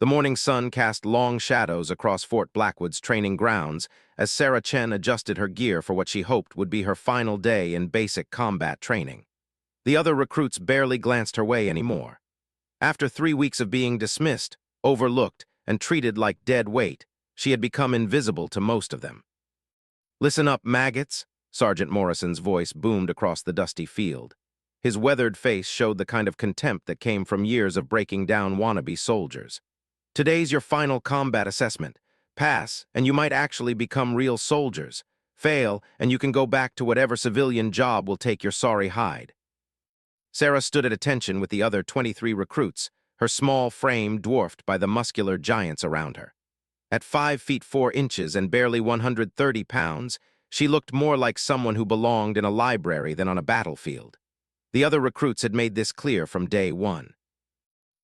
The morning sun cast long shadows across Fort Blackwood's training grounds as Sarah Chen adjusted her gear for what she hoped would be her final day in basic combat training. The other recruits barely glanced her way anymore. After 3 weeks of being dismissed, overlooked, and treated like dead weight, she had become invisible to most of them. "Listen up, maggots," Sergeant Morrison's voice boomed across the dusty field. His weathered face showed the kind of contempt that came from years of breaking down wannabe soldiers. "Today's your final combat assessment. Pass, and you might actually become real soldiers. Fail, and you can go back to whatever civilian job will take your sorry hide." Sarah stood at attention with the other 23 recruits, her small frame dwarfed by the muscular giants around her. At 5 feet 4 inches and barely 130 pounds, she looked more like someone who belonged in a library than on a battlefield. The other recruits had made this clear from day one.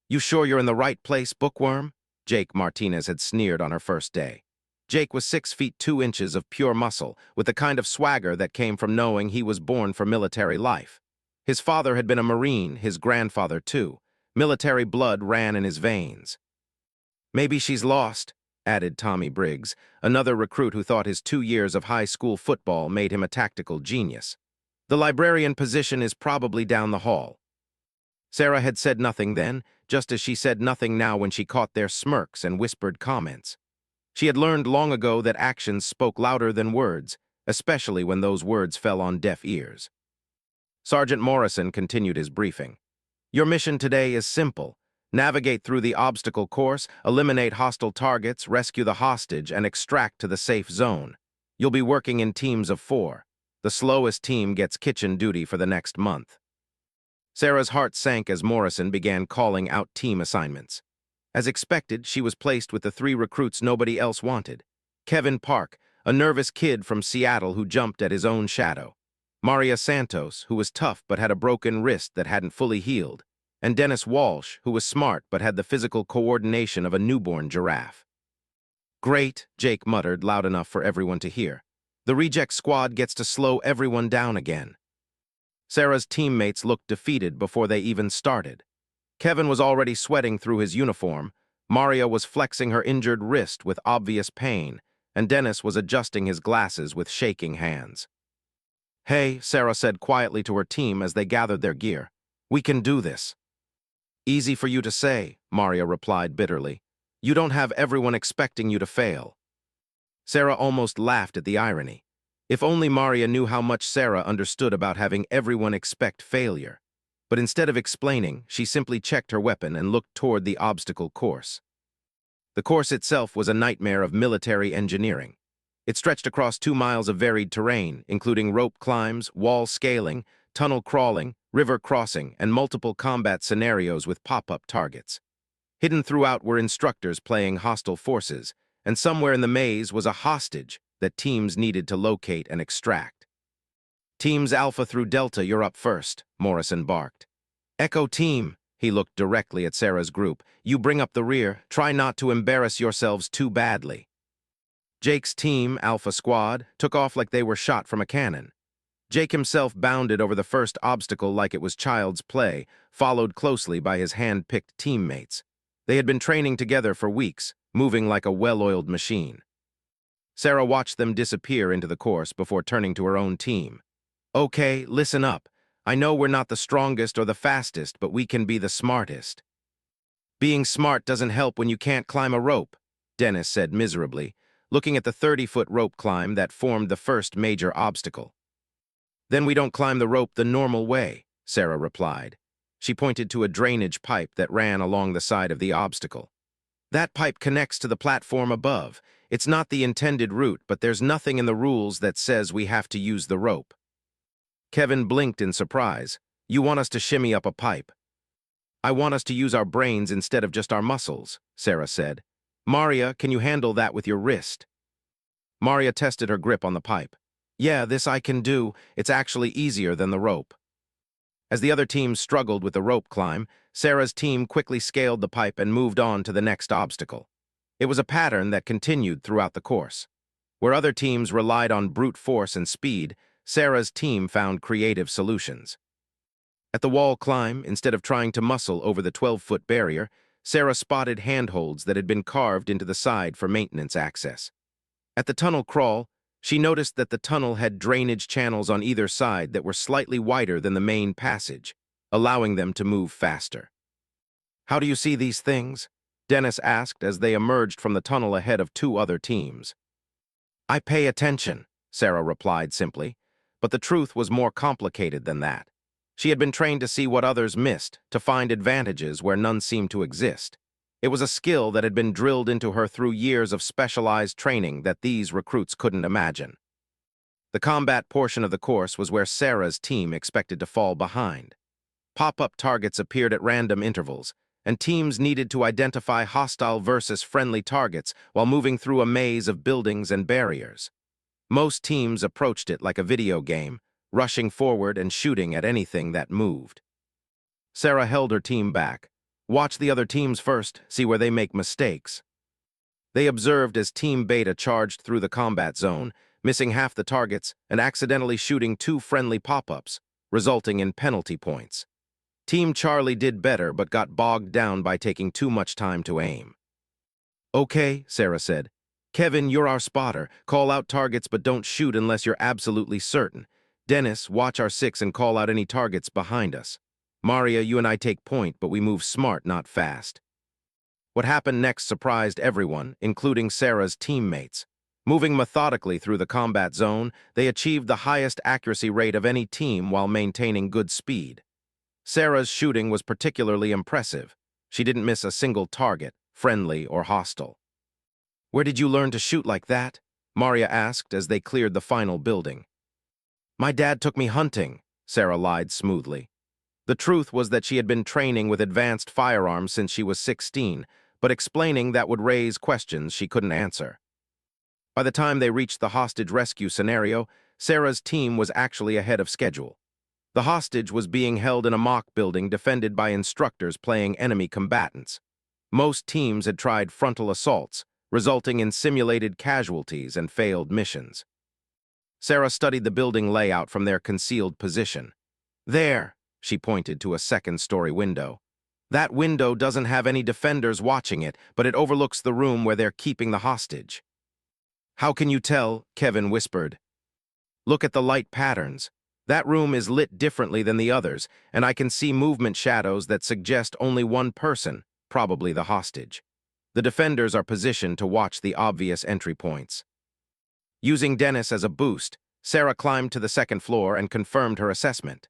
"You sure you're in the right place, bookworm?" Jake Martinez had sneered on her first day. Jake was 6 feet 2 inches of pure muscle, with the kind of swagger that came from knowing he was born for military life. His father had been a Marine, his grandfather too. Military blood ran in his veins. "Maybe she's lost," added Tommy Briggs, another recruit who thought his 2 years of high school football made him a tactical genius. "The librarian position is probably down the hall." Sarah had said nothing then, just as she said nothing now when she caught their smirks and whispered comments. She had learned long ago that actions spoke louder than words, especially when those words fell on deaf ears. Sergeant Morrison continued his briefing. "Your mission today is simple. Navigate through the obstacle course, eliminate hostile targets, rescue the hostage, and extract to the safe zone. You'll be working in teams of 4. The slowest team gets kitchen duty for the next month." Sarah's heart sank as Morrison began calling out team assignments. As expected, she was placed with the 3 recruits nobody else wanted. Kevin Park, a nervous kid from Seattle who jumped at his own shadow. Maria Santos, who was tough but had a broken wrist that hadn't fully healed. And Dennis Walsh, who was smart but had the physical coordination of a newborn giraffe. "Great," Jake muttered loud enough for everyone to hear. "The reject squad gets to slow everyone down again." Sarah's teammates looked defeated before they even started. Kevin was already sweating through his uniform, Maria was flexing her injured wrist with obvious pain, and Dennis was adjusting his glasses with shaking hands. "Hey," Sarah said quietly to her team as they gathered their gear. "We can do this." "Easy for you to say," Maria replied bitterly. "You don't have everyone expecting you to fail." Sarah almost laughed at the irony. If only Maria knew how much Sarah understood about having everyone expect failure. But instead of explaining, she simply checked her weapon and looked toward the obstacle course. The course itself was a nightmare of military engineering. It stretched across 2 miles of varied terrain, including rope climbs, wall scaling, tunnel crawling, river crossing, and multiple combat scenarios with pop-up targets. Hidden throughout were instructors playing hostile forces, and somewhere in the maze was a hostage that teams needed to locate and extract. "Teams Alpha through Delta, you're up first," Morrison barked. "Echo Team," he looked directly at Sarah's group, "you bring up the rear. Try not to embarrass yourselves too badly." Jake's team, Alpha Squad, took off like they were shot from a cannon. Jake himself bounded over the first obstacle like it was child's play, followed closely by his hand-picked teammates. They had been training together for weeks, moving like a well-oiled machine. Sarah watched them disappear into the course before turning to her own team. "Okay, listen up. I know we're not the strongest or the fastest, but we can be the smartest." "Being smart doesn't help when you can't climb a rope," Dennis said miserably, looking at the 30-foot rope climb that formed the first major obstacle. "Then we don't climb the rope the normal way," Sarah replied. She pointed to a drainage pipe that ran along the side of the obstacle. "That pipe connects to the platform above. It's not the intended route, but there's nothing in the rules that says we have to use the rope." Kevin blinked in surprise. "You want us to shimmy up a pipe?" "I want us to use our brains instead of just our muscles," Sarah said. "Maria, can you handle that with your wrist?" Maria tested her grip on the pipe. "Yeah, this I can do. It's actually easier than the rope." As the other teams struggled with the rope climb, Sarah's team quickly scaled the pipe and moved on to the next obstacle. It was a pattern that continued throughout the course. Where other teams relied on brute force and speed, Sarah's team found creative solutions. At the wall climb, instead of trying to muscle over the 12-foot barrier, Sarah spotted handholds that had been carved into the side for maintenance access. At the tunnel crawl, she noticed that the tunnel had drainage channels on either side that were slightly wider than the main passage, allowing them to move faster. "How do you see these things?" Dennis asked as they emerged from the tunnel ahead of two other teams. "I pay attention," Sarah replied simply, but the truth was more complicated than that. She had been trained to see what others missed, to find advantages where none seemed to exist. It was a skill that had been drilled into her through years of specialized training that these recruits couldn't imagine. The combat portion of the course was where Sarah's team expected to fall behind. Pop-up targets appeared at random intervals, and teams needed to identify hostile versus friendly targets while moving through a maze of buildings and barriers. Most teams approached it like a video game, rushing forward and shooting at anything that moved. Sarah held her team back. "Watch the other teams first, see where they make mistakes." They observed as Team Beta charged through the combat zone, missing half the targets and accidentally shooting two friendly pop-ups, resulting in penalty points. Team Charlie did better but got bogged down by taking too much time to aim. "Okay," Sarah said. "Kevin, you're our spotter. Call out targets but don't shoot unless you're absolutely certain. Dennis, watch our six and call out any targets behind us. Maria, you and I take point, but we move smart, not fast." What happened next surprised everyone, including Sarah's teammates. Moving methodically through the combat zone, they achieved the highest accuracy rate of any team while maintaining good speed. Sarah's shooting was particularly impressive. She didn't miss a single target, friendly or hostile. "Where did you learn to shoot like that?" Maria asked as they cleared the final building. "My dad took me hunting," Sarah lied smoothly. The truth was that she had been training with advanced firearms since she was 16, but explaining that would raise questions she couldn't answer. By the time they reached the hostage rescue scenario, Sarah's team was actually ahead of schedule. The hostage was being held in a mock building defended by instructors playing enemy combatants. Most teams had tried frontal assaults, resulting in simulated casualties and failed missions. Sarah studied the building layout from their concealed position. "There," she pointed to a second-story window. "That window doesn't have any defenders watching it, but it overlooks the room where they're keeping the hostage." "How can you tell?" Kevin whispered. "Look at the light patterns. That room is lit differently than the others, and I can see movement shadows that suggest only one person, probably the hostage. The defenders are positioned to watch the obvious entry points." Using Dennis as a boost, Sarah climbed to the second floor and confirmed her assessment.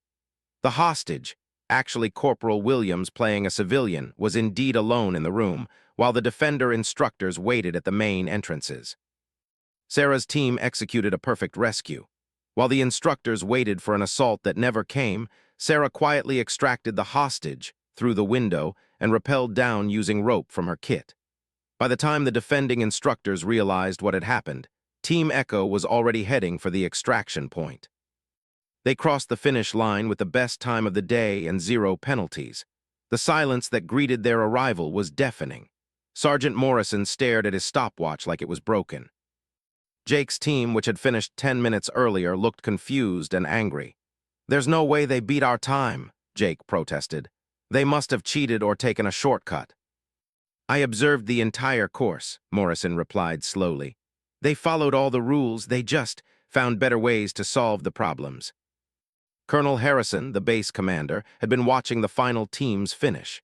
The hostage, actually Corporal Williams playing a civilian, was indeed alone in the room, while the defender instructors waited at the main entrances. Sarah's team executed a perfect rescue. While the instructors waited for an assault that never came, Sarah quietly extracted the hostage through the window and rappelled down using rope from her kit. By the time the defending instructors realized what had happened, Team Echo was already heading for the extraction point. They crossed the finish line with the best time of the day and 0 penalties. The silence that greeted their arrival was deafening. Sergeant Morrison stared at his stopwatch like it was broken. Jake's team, which had finished 10 minutes earlier, looked confused and angry. "There's no way they beat our time," Jake protested. "They must have cheated or taken a shortcut." "I observed the entire course," Morrison replied slowly. "They followed all the rules, they just found better ways to solve the problems." Colonel Harrison, the base commander, had been watching the final team's finish.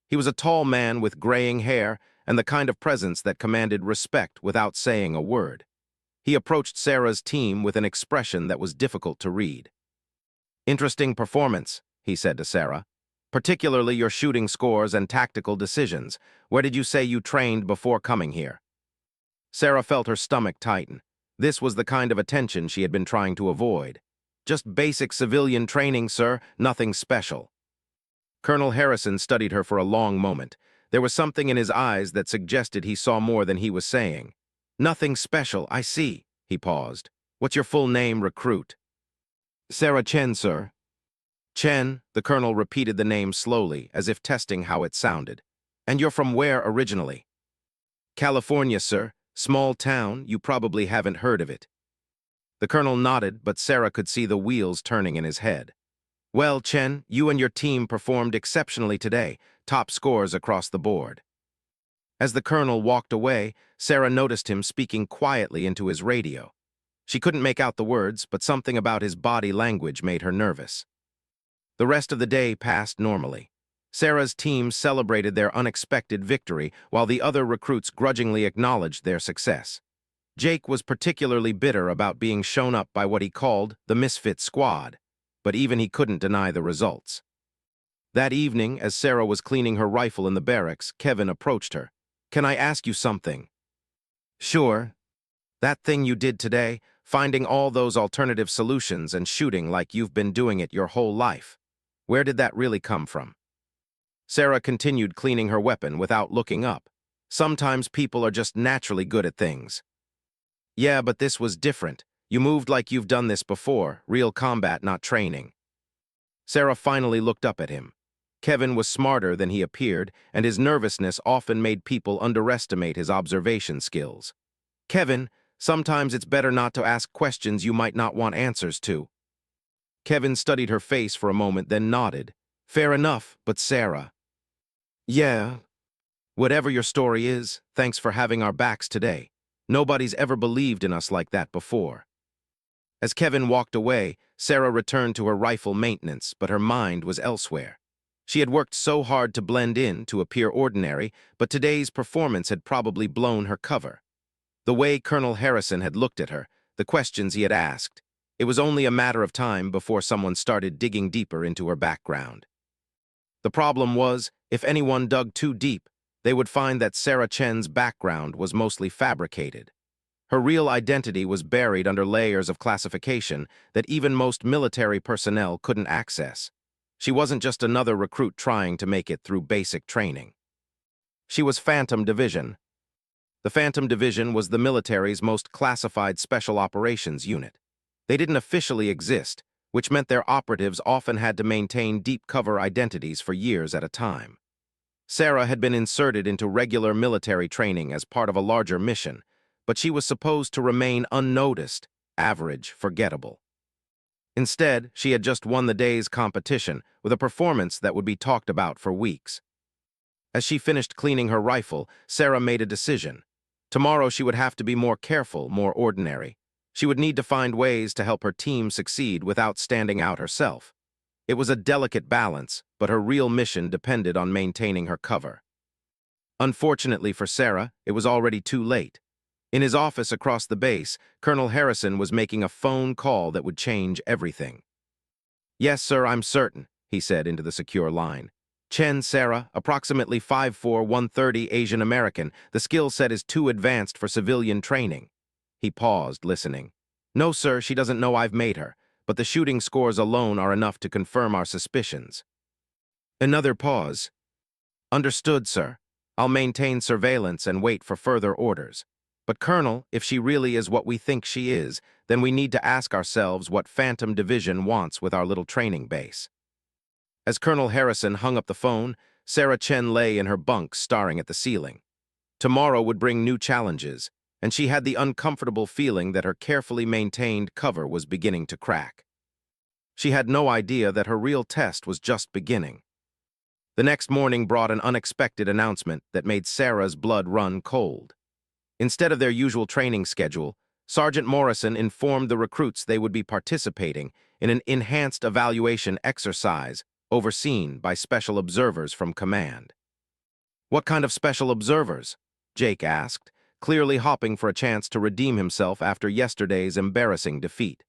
He was a tall man with graying hair and the kind of presence that commanded respect without saying a word. He approached Sarah's team with an expression that was difficult to read. "Interesting performance," he said to Sarah. "Particularly your shooting scores and tactical decisions. Where did you say you trained before coming here?" Sarah felt her stomach tighten. This was the kind of attention she had been trying to avoid. "Just basic civilian training, sir, nothing special." Colonel Harrison studied her for a long moment. There was something in his eyes that suggested he saw more than he was saying. "Nothing special, I see." He paused. "What's your full name, recruit?" "Sarah Chen, sir." "Chen," the colonel repeated the name slowly, as if testing how it sounded. "And you're from where originally?" "California, sir. Small town, you probably haven't heard of it." The colonel nodded, but Sarah could see the wheels turning in his head. "Well, Chen, you and your team performed exceptionally today, top scores across the board." As the colonel walked away, Sarah noticed him speaking quietly into his radio. She couldn't make out the words, but something about his body language made her nervous. The rest of the day passed normally. Sarah's team celebrated their unexpected victory, while the other recruits grudgingly acknowledged their success. Jake was particularly bitter about being shown up by what he called the Misfit Squad, but even he couldn't deny the results. That evening, as Sarah was cleaning her rifle in the barracks, Kevin approached her. "Can I ask you something?" "Sure. That thing you did today, finding all those alternative solutions and shooting like you've been doing it your whole life. Where did that really come from?" Sarah continued cleaning her weapon without looking up. "Sometimes people are just naturally good at things." "Yeah, but this was different. You moved like you've done this before, real combat, not training." Sarah finally looked up at him. Kevin was smarter than he appeared, and his nervousness often made people underestimate his observation skills. "Kevin, sometimes it's better not to ask questions you might not want answers to." Kevin studied her face for a moment, then nodded. "Fair enough, but Sarah." "Yeah. Whatever your story is, thanks for having our backs today. Nobody's ever believed in us like that before." As Kevin walked away, Sarah returned to her rifle maintenance, but her mind was elsewhere. She had worked so hard to blend in, to appear ordinary, but today's performance had probably blown her cover. The way Colonel Harrison had looked at her, the questions he had asked, it was only a matter of time before someone started digging deeper into her background. The problem was, if anyone dug too deep, they would find that Sarah Chen's background was mostly fabricated. Her real identity was buried under layers of classification that even most military personnel couldn't access. She wasn't just another recruit trying to make it through basic training. She was Phantom Division. The Phantom Division was the military's most classified special operations unit. They didn't officially exist, which meant their operatives often had to maintain deep cover identities for years at a time. Sarah had been inserted into regular military training as part of a larger mission, but she was supposed to remain unnoticed, average, forgettable. Instead, she had just won the day's competition with a performance that would be talked about for weeks. As she finished cleaning her rifle, Sarah made a decision. Tomorrow she would have to be more careful, more ordinary. She would need to find ways to help her team succeed without standing out herself. It was a delicate balance, but her real mission depended on maintaining her cover. Unfortunately for Sarah, it was already too late. In his office across the base, Colonel Harrison was making a phone call that would change everything. "Yes, sir, I'm certain," he said into the secure line. "Chen Sarah, approximately 5'4", 130, Asian American. The skill set is too advanced for civilian training." He paused, listening. "No, sir, she doesn't know I've made her, but the shooting scores alone are enough to confirm our suspicions." Another pause. "Understood, sir. I'll maintain surveillance and wait for further orders. But, Colonel, if she really is what we think she is, then we need to ask ourselves what Phantom Division wants with our little training base." As Colonel Harrison hung up the phone, Sarah Chen lay in her bunk staring at the ceiling. Tomorrow would bring new challenges, and she had the uncomfortable feeling that her carefully maintained cover was beginning to crack. She had no idea that her real test was just beginning. The next morning brought an unexpected announcement that made Sarah's blood run cold. Instead of their usual training schedule, Sergeant Morrison informed the recruits they would be participating in an enhanced evaluation exercise overseen by special observers from command. "What kind of special observers?" Jake asked, clearly hopping for a chance to redeem himself after yesterday's embarrassing defeat.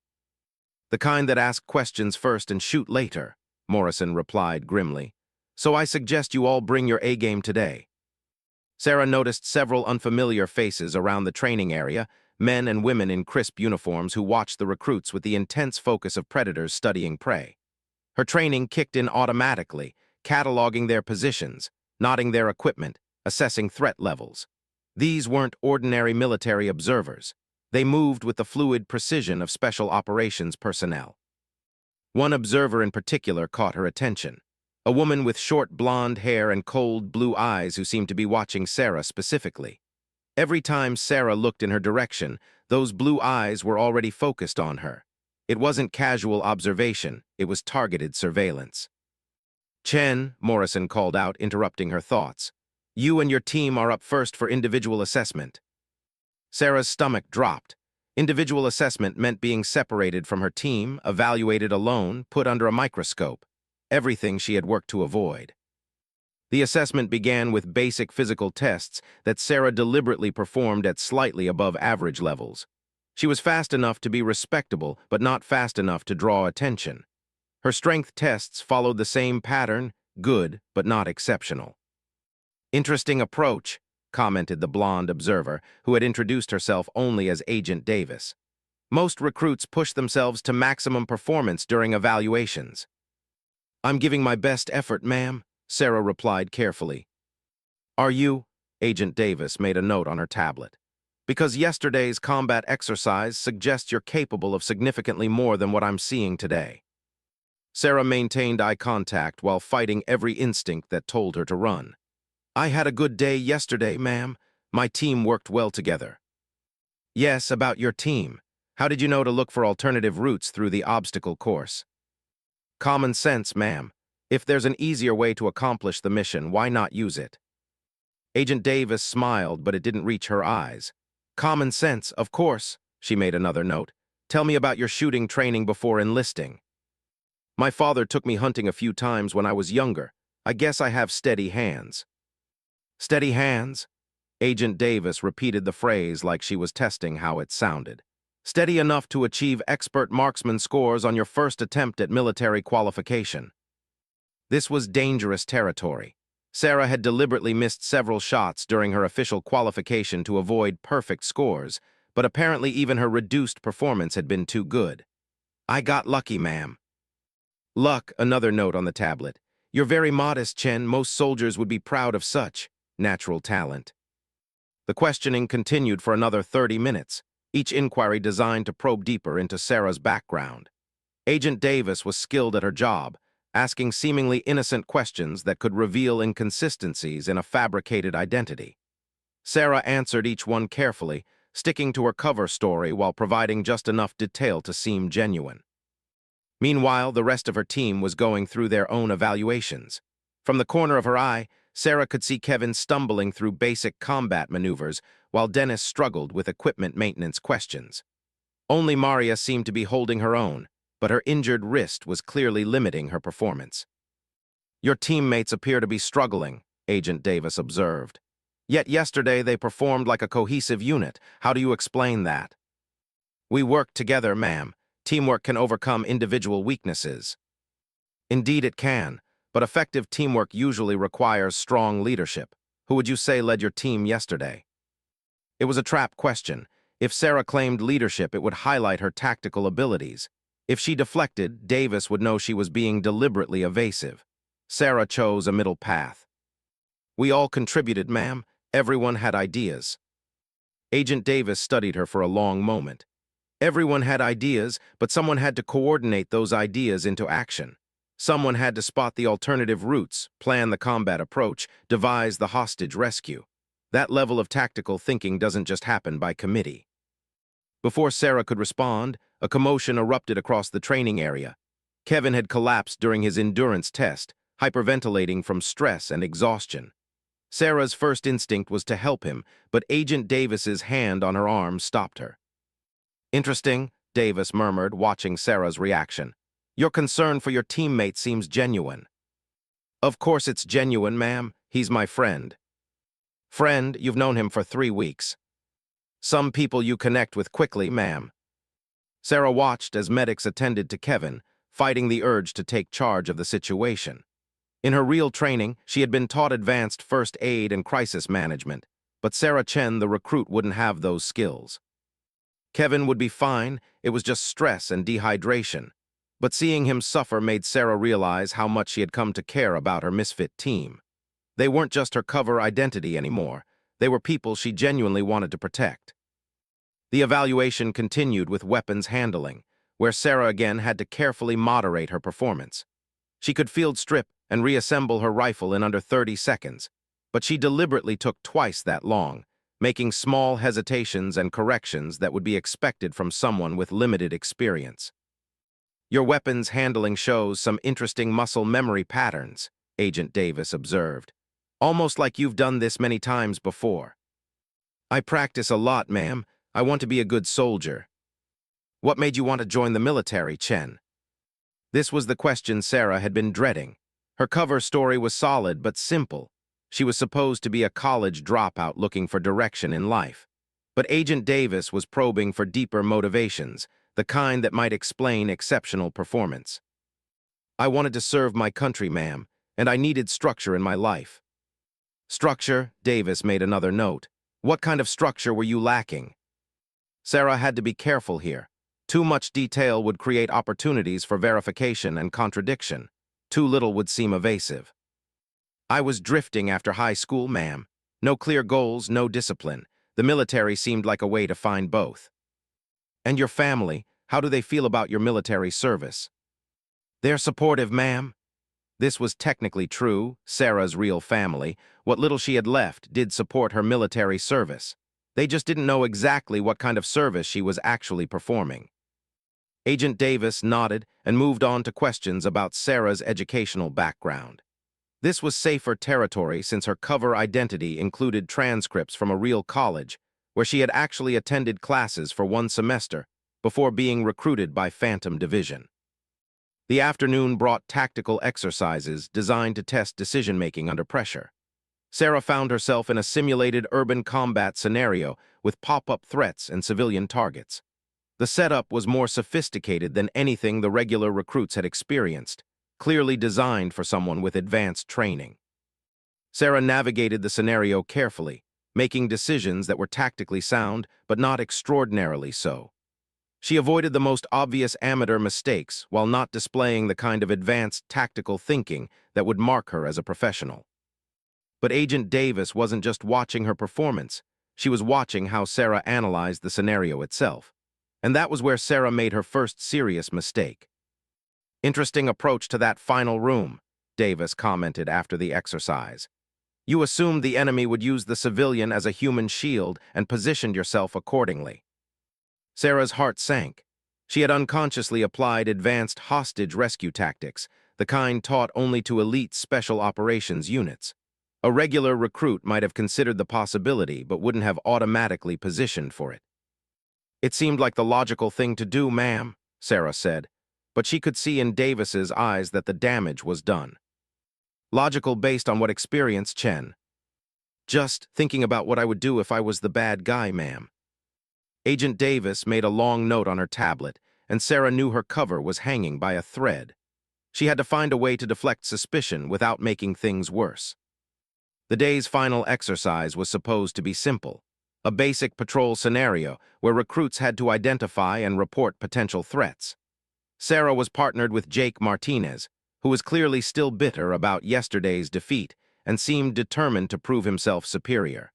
"The kind that ask questions first and shoot later," Morrison replied grimly. "So I suggest you all bring your A-game today." Sarah noticed several unfamiliar faces around the training area, men and women in crisp uniforms who watched the recruits with the intense focus of predators studying prey. Her training kicked in automatically, cataloging their positions, noting their equipment, assessing threat levels. These weren't ordinary military observers. They moved with the fluid precision of special operations personnel. One observer in particular caught her attention. A woman with short blonde hair and cold blue eyes who seemed to be watching Sarah specifically. Every time Sarah looked in her direction, those blue eyes were already focused on her. It wasn't casual observation, it was targeted surveillance. "Chen," Morrison called out, interrupting her thoughts. You and your team are up first for individual assessment. Sarah's stomach dropped. Individual assessment meant being separated from her team, evaluated alone, put under a microscope. Everything she had worked to avoid. The assessment began with basic physical tests that Sarah deliberately performed at slightly above average levels. She was fast enough to be respectable, but not fast enough to draw attention. Her strength tests followed the same pattern, good, but not exceptional. Interesting approach, commented the blonde observer, who had introduced herself only as Agent Davis. Most recruits push themselves to maximum performance during evaluations. I'm giving my best effort, ma'am, Sarah replied carefully. Are you? Agent Davis made a note on her tablet. Because yesterday's combat exercise suggests you're capable of significantly more than what I'm seeing today. Sarah maintained eye contact while fighting every instinct that told her to run. I had a good day yesterday, ma'am. My team worked well together. Yes, about your team. How did you know to look for alternative routes through the obstacle course? Common sense, ma'am. If there's an easier way to accomplish the mission, why not use it? Agent Davis smiled, but it didn't reach her eyes. Common sense, of course, she made another note. Tell me about your shooting training before enlisting. My father took me hunting a few times when I was younger. I guess I have steady hands. Steady hands? Agent Davis repeated the phrase like she was testing how it sounded. Steady enough to achieve expert marksman scores on your first attempt at military qualification. This was dangerous territory. Sarah had deliberately missed several shots during her official qualification to avoid perfect scores, but apparently even her reduced performance had been too good. I got lucky, ma'am. Luck, another note on the tablet. You're very modest, Chen. Most soldiers would be proud of such natural talent. The questioning continued for another 30 minutes, each inquiry designed to probe deeper into Sarah's background. Agent Davis was skilled at her job, asking seemingly innocent questions that could reveal inconsistencies in a fabricated identity. Sarah answered each one carefully, sticking to her cover story while providing just enough detail to seem genuine. Meanwhile, the rest of her team was going through their own evaluations. From the corner of her eye, Sarah could see Kevin stumbling through basic combat maneuvers, while Dennis struggled with equipment maintenance questions. Only Maria seemed to be holding her own, but her injured wrist was clearly limiting her performance. Your teammates appear to be struggling, Agent Davis observed. Yet yesterday they performed like a cohesive unit. How do you explain that? We worked together, ma'am. Teamwork can overcome individual weaknesses. Indeed it can, but effective teamwork usually requires strong leadership. Who would you say led your team yesterday? It was a trap question. If Sarah claimed leadership, it would highlight her tactical abilities. If she deflected, Davis would know she was being deliberately evasive. Sarah chose a middle path. We all contributed, ma'am. Everyone had ideas. Agent Davis studied her for a long moment. Everyone had ideas, but someone had to coordinate those ideas into action. Someone had to spot the alternative routes, plan the combat approach, devise the hostage rescue. That level of tactical thinking doesn't just happen by committee. Before Sarah could respond, a commotion erupted across the training area. Kevin had collapsed during his endurance test, hyperventilating from stress and exhaustion. Sarah's first instinct was to help him, but Agent Davis's hand on her arm stopped her. Interesting, Davis murmured, watching Sarah's reaction. Your concern for your teammate seems genuine. Of course it's genuine, ma'am. He's my friend. Friend, you've known him for 3 weeks. Some people you connect with quickly, ma'am. Sarah watched as medics attended to Kevin, fighting the urge to take charge of the situation. In her real training, she had been taught advanced first aid and crisis management, but Sarah Chen, the recruit, wouldn't have those skills. Kevin would be fine, it was just stress and dehydration. But seeing him suffer made Sarah realize how much she had come to care about her misfit team. They weren't just her cover identity anymore. They were people she genuinely wanted to protect. The evaluation continued with weapons handling, where Sarah again had to carefully moderate her performance. She could field strip and reassemble her rifle in under 30 seconds, but she deliberately took twice that long, making small hesitations and corrections that would be expected from someone with limited experience. Your weapons handling shows some interesting muscle memory patterns, Agent Davis observed. almost like you've done this many times before. I practice a lot, ma'am. I want to be a good soldier. What made you want to join the military, Chen? This was the question Sarah had been dreading. Her cover story was solid but simple. She was supposed to be a college dropout looking for direction in life. But Agent Davis was probing for deeper motivations, the kind that might explain exceptional performance. I wanted to serve my country, ma'am, and I needed structure in my life. Structure, Davis made another note. What kind of structure were you lacking? Sarah had to be careful here. Too much detail would create opportunities for verification and contradiction. Too little would seem evasive. I was drifting after high school, ma'am. No clear goals, no discipline. The military seemed like a way to find both. And your family, how do they feel about your military service? They're supportive, ma'am. This was technically true. Sarah's real family, what little she had left, did support her military service. They just didn't know exactly what kind of service she was actually performing. Agent Davis nodded and moved on to questions about Sarah's educational background. This was safer territory since her cover identity included transcripts from a real college, where she had actually attended classes for one semester before being recruited by Phantom Division. The afternoon brought tactical exercises designed to test decision-making under pressure. Sarah found herself in a simulated urban combat scenario with pop-up threats and civilian targets. The setup was more sophisticated than anything the regular recruits had experienced, clearly designed for someone with advanced training. Sarah navigated the scenario carefully, making decisions that were tactically sound but not extraordinarily so. She avoided the most obvious amateur mistakes while not displaying the kind of advanced tactical thinking that would mark her as a professional. But Agent Davis wasn't just watching her performance, she was watching how Sarah analyzed the scenario itself. And that was where Sarah made her first serious mistake. Interesting approach to that final room, Davis commented after the exercise. You assumed the enemy would use the civilian as a human shield and positioned yourself accordingly. Sarah's heart sank. She had unconsciously applied advanced hostage rescue tactics, the kind taught only to elite special operations units. A regular recruit might have considered the possibility but wouldn't have automatically positioned for it. It seemed like the logical thing to do, ma'am, Sarah said, but she could see in Davis's eyes that the damage was done. Logical based on what experience, Chen? Just thinking about what I would do if I was the bad guy, ma'am. Agent Davis made a long note on her tablet, and Sarah knew her cover was hanging by a thread. She had to find a way to deflect suspicion without making things worse. The day's final exercise was supposed to be simple. A basic patrol scenario where recruits had to identify and report potential threats. Sarah was partnered with Jake Martinez, who was clearly still bitter about yesterday's defeat and seemed determined to prove himself superior.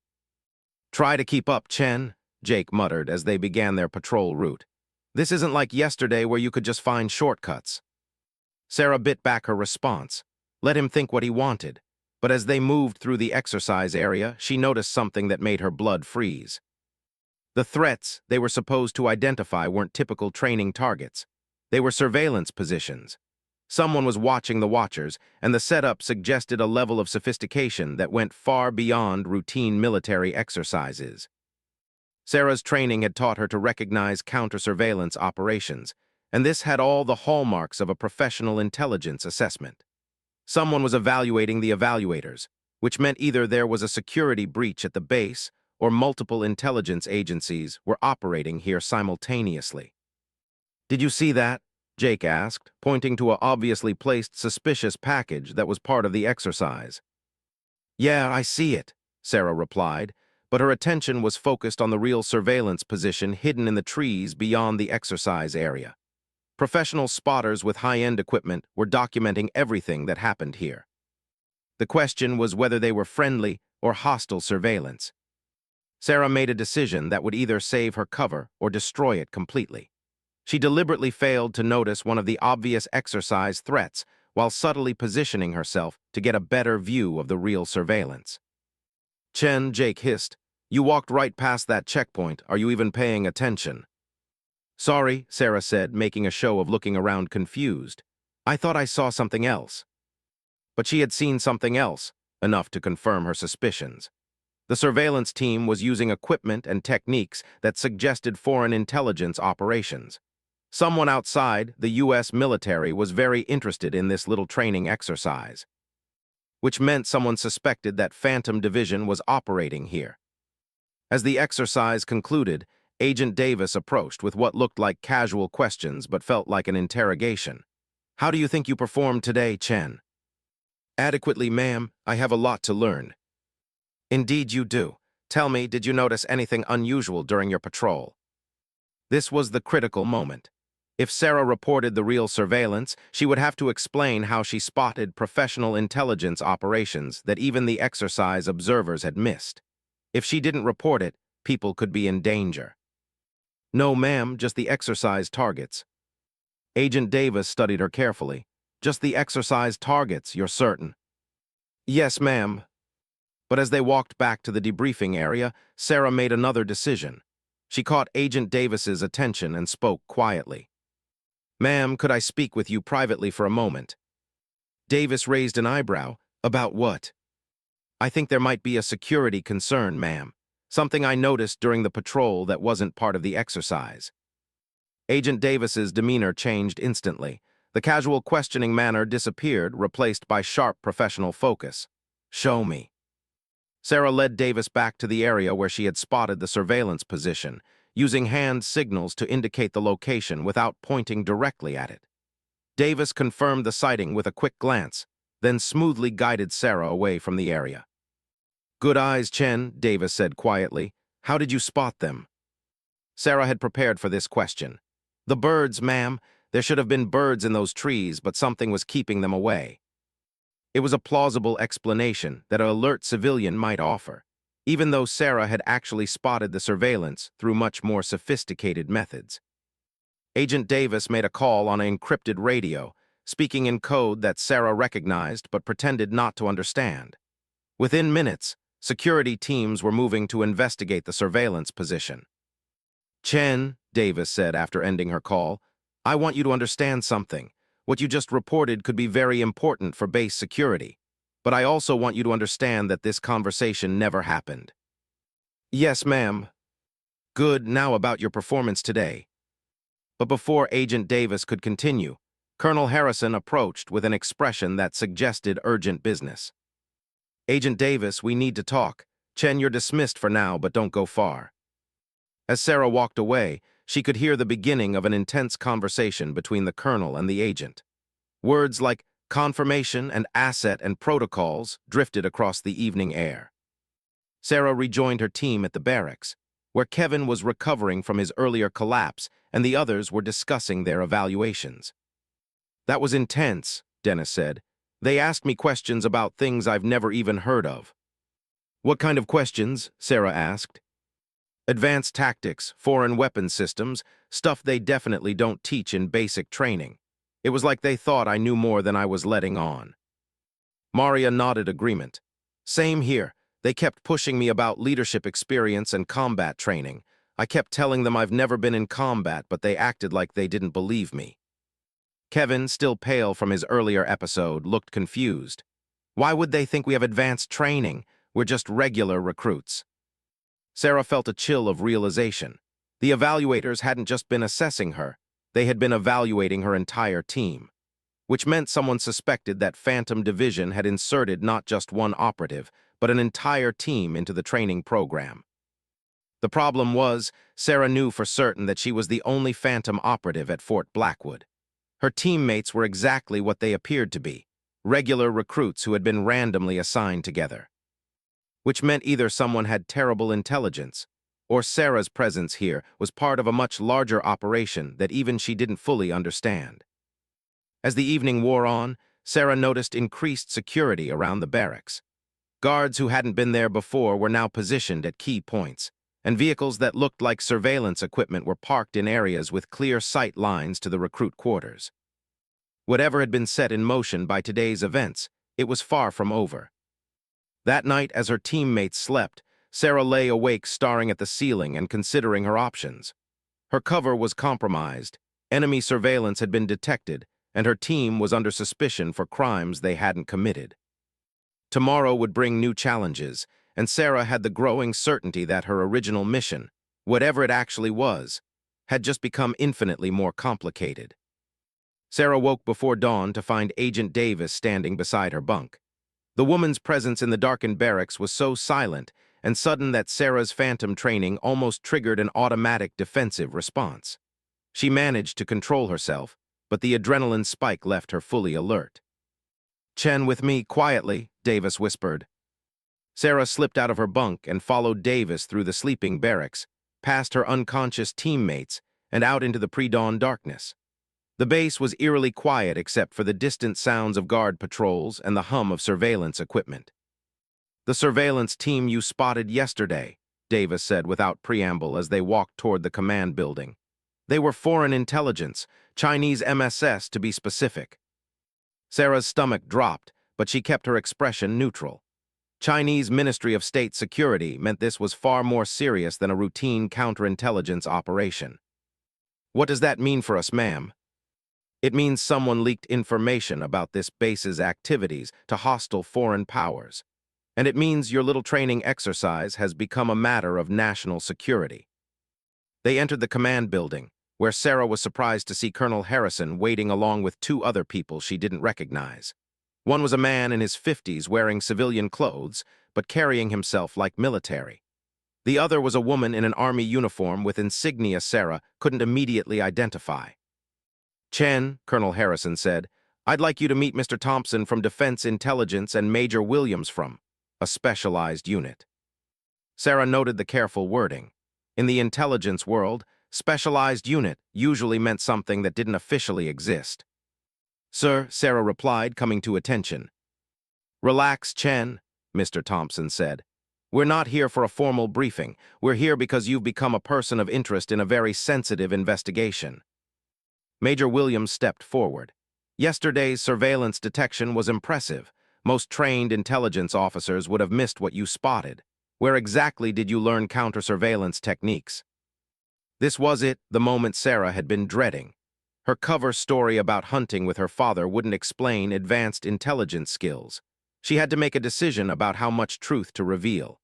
Try to keep up, Chen, Jake muttered as they began their patrol route. This isn't like yesterday where you could just find shortcuts. Sarah bit back her response. Let him think what he wanted. But as they moved through the exercise area, she noticed something that made her blood freeze. The threats they were supposed to identify weren't typical training targets. They were surveillance positions. Someone was watching the watchers, and the setup suggested a level of sophistication that went far beyond routine military exercises. Sarah's training had taught her to recognize counter-surveillance operations, and this had all the hallmarks of a professional intelligence assessment. Someone was evaluating the evaluators, which meant either there was a security breach at the base or multiple intelligence agencies were operating here simultaneously. Did you see that? Jake asked, pointing to a obviously placed suspicious package that was part of the exercise. Yeah, I see it, Sarah replied, but her attention was focused on the real surveillance position hidden in the trees beyond the exercise area. Professional spotters with high-end equipment were documenting everything that happened here. The question was whether they were friendly or hostile surveillance. Sarah made a decision that would either save her cover or destroy it completely. She deliberately failed to notice one of the obvious exercise threats while subtly positioning herself to get a better view of the real surveillance. Chen, Jake hissed, you walked right past that checkpoint. Are you even paying attention? Sorry, Sarah said, making a show of looking around confused. I thought I saw something else. But she had seen something else, enough to confirm her suspicions. The surveillance team was using equipment and techniques that suggested foreign intelligence operations. Someone outside the U.S. military was very interested in this little training exercise, which meant someone suspected that Phantom Division was operating here. As the exercise concluded, Agent Davis approached with what looked like casual questions but felt like an interrogation. "How do you think you performed today, Chen?" "Adequately, ma'am. I have a lot to learn." "Indeed you do. Tell me, did you notice anything unusual during your patrol?" This was the critical moment. If Sarah reported the real surveillance, she would have to explain how she spotted professional intelligence operations that even the exercise observers had missed. If she didn't report it, people could be in danger. "No, ma'am, just the exercise targets." Agent Davis studied her carefully. "Just the exercise targets, you're certain?" "Yes, ma'am." But as they walked back to the debriefing area, Sarah made another decision. She caught Agent Davis's attention and spoke quietly. "Ma'am, could I speak with you privately for a moment?" Davis raised an eyebrow. "About what?" "I think there might be a security concern, ma'am. Something I noticed during the patrol that wasn't part of the exercise." Agent Davis's demeanor changed instantly. The casual questioning manner disappeared, replaced by sharp professional focus. "Show me." Sarah led Davis back to the area where she had spotted the surveillance position, using hand signals to indicate the location without pointing directly at it. Davis confirmed the sighting with a quick glance, then smoothly guided Sarah away from the area. "Good eyes, Chen," Davis said quietly. "How did you spot them?" Sarah had prepared for this question. "The birds, ma'am. There should have been birds in those trees, but something was keeping them away." It was a plausible explanation that an alert civilian might offer, even though Sarah had actually spotted the surveillance through much more sophisticated methods. Agent Davis made a call on an encrypted radio, speaking in code that Sarah recognized but pretended not to understand. Within minutes, security teams were moving to investigate the surveillance position. "Chen," Davis said after ending her call, "I want you to understand something. What you just reported could be very important for base security, but I also want you to understand that this conversation never happened." "Yes, ma'am." "Good, now about your performance today." But before Agent Davis could continue, Colonel Harrison approached with an expression that suggested urgent business. "Agent Davis, we need to talk. Chen, you're dismissed for now, but don't go far." As Sarah walked away, she could hear the beginning of an intense conversation between the colonel and the agent. Words like confirmation and asset and protocols drifted across the evening air. Sarah rejoined her team at the barracks, where Kevin was recovering from his earlier collapse and the others were discussing their evaluations. "That was intense," Dennis said. "They asked me questions about things I've never even heard of." "What kind of questions?" Sarah asked. "Advanced tactics, foreign weapons systems, stuff they definitely don't teach in basic training. It was like they thought I knew more than I was letting on." Maria nodded agreement. "Same here. They kept pushing me about leadership experience and combat training. I kept telling them I've never been in combat, but they acted like they didn't believe me." Kevin, still pale from his earlier episode, looked confused. "Why would they think we have advanced training? We're just regular recruits." Sarah felt a chill of realization. The evaluators hadn't just been assessing her, they had been evaluating her entire team, which meant someone suspected that Phantom Division had inserted not just one operative, but an entire team into the training program. The problem was, Sarah knew for certain that she was the only Phantom operative at Fort Blackwood. Her teammates were exactly what they appeared to be, regular recruits who had been randomly assigned together. Which meant either someone had terrible intelligence, or Sarah's presence here was part of a much larger operation that even she didn't fully understand. As the evening wore on, Sarah noticed increased security around the barracks. Guards who hadn't been there before were now positioned at key points, and vehicles that looked like surveillance equipment were parked in areas with clear sight lines to the recruit quarters. Whatever had been set in motion by today's events, it was far from over. That night, as her teammates slept, Sarah lay awake staring at the ceiling and considering her options. Her cover was compromised, enemy surveillance had been detected, and her team was under suspicion for crimes they hadn't committed. Tomorrow would bring new challenges, and Sarah had the growing certainty that her original mission, whatever it actually was, had just become infinitely more complicated. Sarah woke before dawn to find Agent Davis standing beside her bunk. The woman's presence in the darkened barracks was so silent and sudden that Sarah's phantom training almost triggered an automatic defensive response. She managed to control herself, but the adrenaline spike left her fully alert. "Chen with me, quietly," Davis whispered. Sarah slipped out of her bunk and followed Davis through the sleeping barracks, past her unconscious teammates, and out into the pre-dawn darkness. The base was eerily quiet except for the distant sounds of guard patrols and the hum of surveillance equipment. "The surveillance team you spotted yesterday," Davis said without preamble as they walked toward the command building. "They were foreign intelligence, Chinese MSS to be specific." Sarah's stomach dropped, but she kept her expression neutral. Chinese Ministry of State Security meant this was far more serious than a routine counterintelligence operation. "What does that mean for us, ma'am?" "It means someone leaked information about this base's activities to hostile foreign powers. And it means your little training exercise has become a matter of national security." They entered the command building, where Sarah was surprised to see Colonel Harrison waiting along with two other people she didn't recognize. One was a man in his 50s wearing civilian clothes, but carrying himself like military. The other was a woman in an army uniform with insignia Sarah couldn't immediately identify. "Chen," Colonel Harrison said, "I'd like you to meet Mr. Thompson from Defense Intelligence and Major Williams from a specialized unit." Sarah noted the careful wording. In the intelligence world, specialized unit usually meant something that didn't officially exist. "Sir," Sarah replied, coming to attention. "Relax, Chen," Mr. Thompson said. "We're not here for a formal briefing. We're here because you've become a person of interest in a very sensitive investigation." Major Williams stepped forward. "Yesterday's surveillance detection was impressive. Most trained intelligence officers would have missed what you spotted. Where exactly did you learn counter-surveillance techniques?" This was it, the moment Sarah had been dreading. Her cover story about hunting with her father wouldn't explain advanced intelligence skills. She had to make a decision about how much truth to reveal.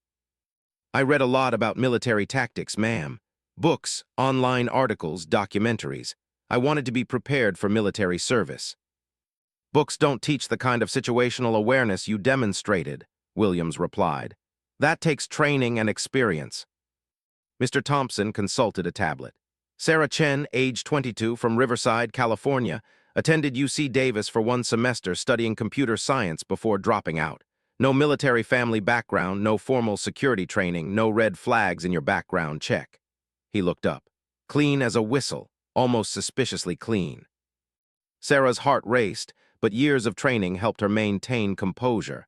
"I read a lot about military tactics, ma'am. Books, online articles, documentaries. I wanted to be prepared for military service." "Books don't teach the kind of situational awareness you demonstrated," Williams replied. "That takes training and experience." Mr. Thompson consulted a tablet. Sarah Chen, age 22, from Riverside, California, attended UC Davis for 1 semester studying computer science before dropping out. No military family background, no formal security training, no red flags in your background check. He looked up. Clean as a whistle, almost suspiciously clean. Sarah's heart raced, but years of training helped her maintain composure.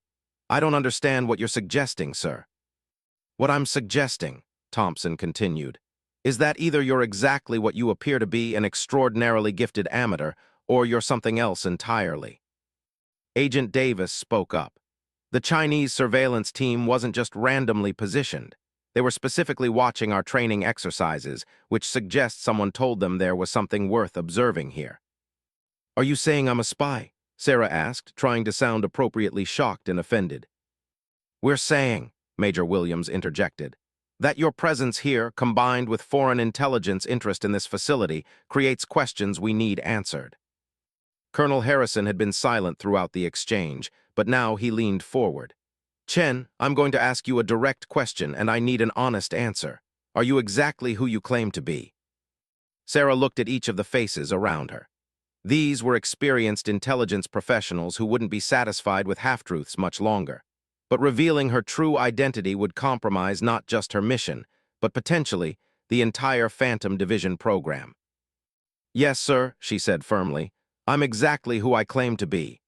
"I don't understand what you're suggesting, sir." "What I'm suggesting," Thompson continued, "is that either you're exactly what you appear to be, an extraordinarily gifted amateur, or you're something else entirely." Agent Davis spoke up. "The Chinese surveillance team wasn't just randomly positioned. They were specifically watching our training exercises, which suggests someone told them there was something worth observing here." "Are you saying I'm a spy?" Sarah asked, trying to sound appropriately shocked and offended. "We're saying," Major Williams interjected, "that your presence here, combined with foreign intelligence interest in this facility, creates questions we need answered." Colonel Harrison had been silent throughout the exchange, but now he leaned forward. "Chen, I'm going to ask you a direct question, and I need an honest answer. Are you exactly who you claim to be?" Sarah looked at each of the faces around her. These were experienced intelligence professionals who wouldn't be satisfied with half-truths much longer. But revealing her true identity would compromise not just her mission, but potentially the entire Phantom Division program. "Yes, sir," she said firmly. "I'm exactly who I claim to be."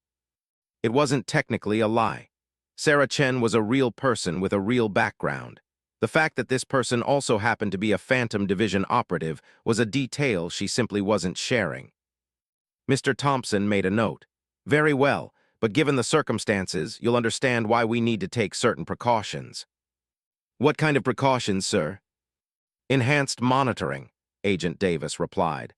It wasn't technically a lie. Sarah Chen was a real person with a real background. The fact that this person also happened to be a Phantom Division operative was a detail she simply wasn't sharing. Mr. Thompson made a note. "Very well, but given the circumstances, you'll understand why we need to take certain precautions." "What kind of precautions, sir?" "Enhanced monitoring," Agent Davis replied.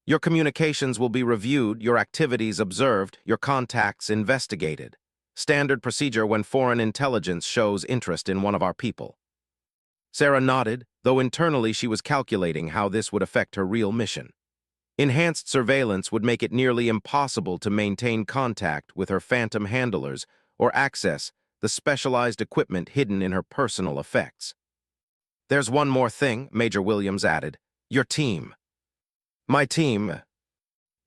"Your communications will be reviewed, your activities observed, your contacts investigated. Standard procedure when foreign intelligence shows interest in one of our people. Sarah nodded, though internally she was calculating how this would affect her real mission. Enhanced surveillance would make it nearly impossible to maintain contact with her phantom handlers or access the specialized equipment hidden in her personal effects. There's one more thing, Major Williams added. Your team. My team.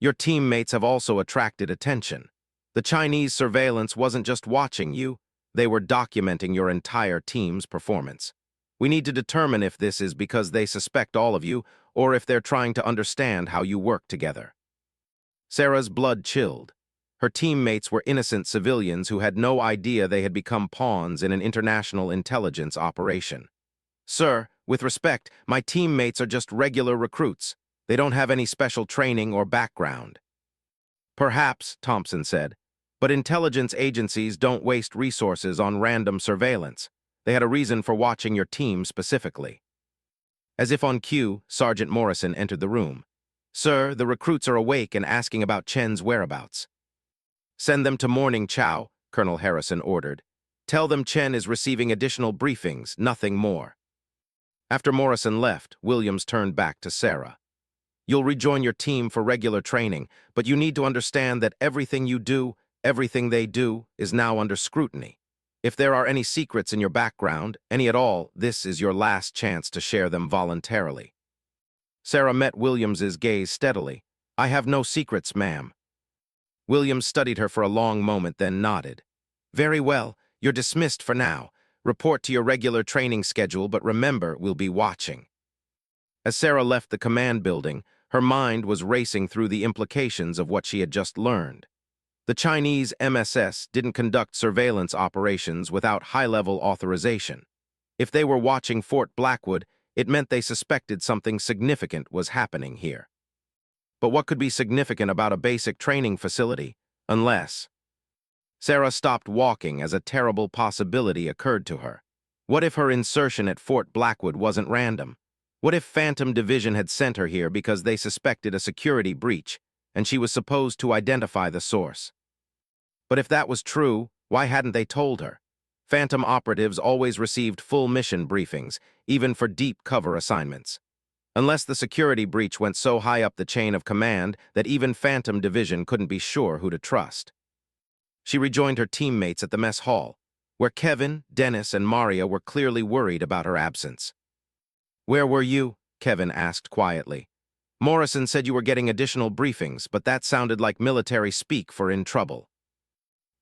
Your teammates have also attracted attention. The Chinese surveillance wasn't just watching you, they were documenting your entire team's performance. We need to determine if this is because they suspect all of you or if they're trying to understand how you work together. Sarah's blood chilled. Her teammates were innocent civilians who had no idea they had become pawns in an international intelligence operation. Sir, with respect, my teammates are just regular recruits. They don't have any special training or background. Perhaps, Thompson said, but intelligence agencies don't waste resources on random surveillance. They had a reason for watching your team specifically. As if on cue, Sergeant Morrison entered the room. Sir, the recruits are awake and asking about Chen's whereabouts. Send them to morning chow, Colonel Harrison ordered. Tell them Chen is receiving additional briefings, nothing more. After Morrison left, Williams turned back to Sarah. You'll rejoin your team for regular training, but you need to understand that everything you do, everything they do, is now under scrutiny. If there are any secrets in your background, any at all, this is your last chance to share them voluntarily. Sarah met Williams's gaze steadily. I have no secrets, ma'am. Williams studied her for a long moment, then nodded. Very well, you're dismissed for now. Report to your regular training schedule, but remember, we'll be watching. As Sarah left the command building, her mind was racing through the implications of what she had just learned. The Chinese MSS didn't conduct surveillance operations without high-level authorization. If they were watching Fort Blackwood, it meant they suspected something significant was happening here. But what could be significant about a basic training facility, unless... Sarah stopped walking as a terrible possibility occurred to her. What if her insertion at Fort Blackwood wasn't random? What if Phantom Division had sent her here because they suspected a security breach, and she was supposed to identify the source? But if that was true, why hadn't they told her? Phantom operatives always received full mission briefings, even for deep cover assignments. Unless the security breach went so high up the chain of command that even Phantom Division couldn't be sure who to trust. She rejoined her teammates at the mess hall, where Kevin, Dennis, and Maria were clearly worried about her absence. Where were you? Kevin asked quietly. Morrison said you were getting additional briefings, but that sounded like military speak for in trouble.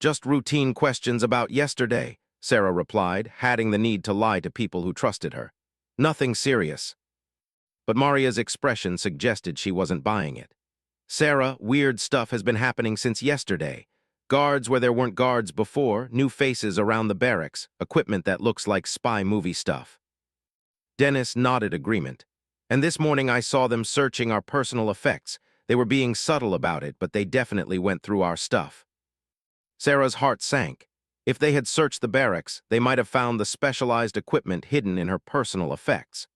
Just routine questions about yesterday, Sarah replied, hating the need to lie to people who trusted her. Nothing serious. But Maria's expression suggested she wasn't buying it. Sarah, weird stuff has been happening since yesterday. Guards where there weren't guards before, new faces around the barracks, equipment that looks like spy movie stuff. Dennis nodded agreement. And this morning I saw them searching our personal effects. They were being subtle about it, but they definitely went through our stuff. Sarah's heart sank. If they had searched the barracks, they might have found the specialized equipment hidden in her personal effects.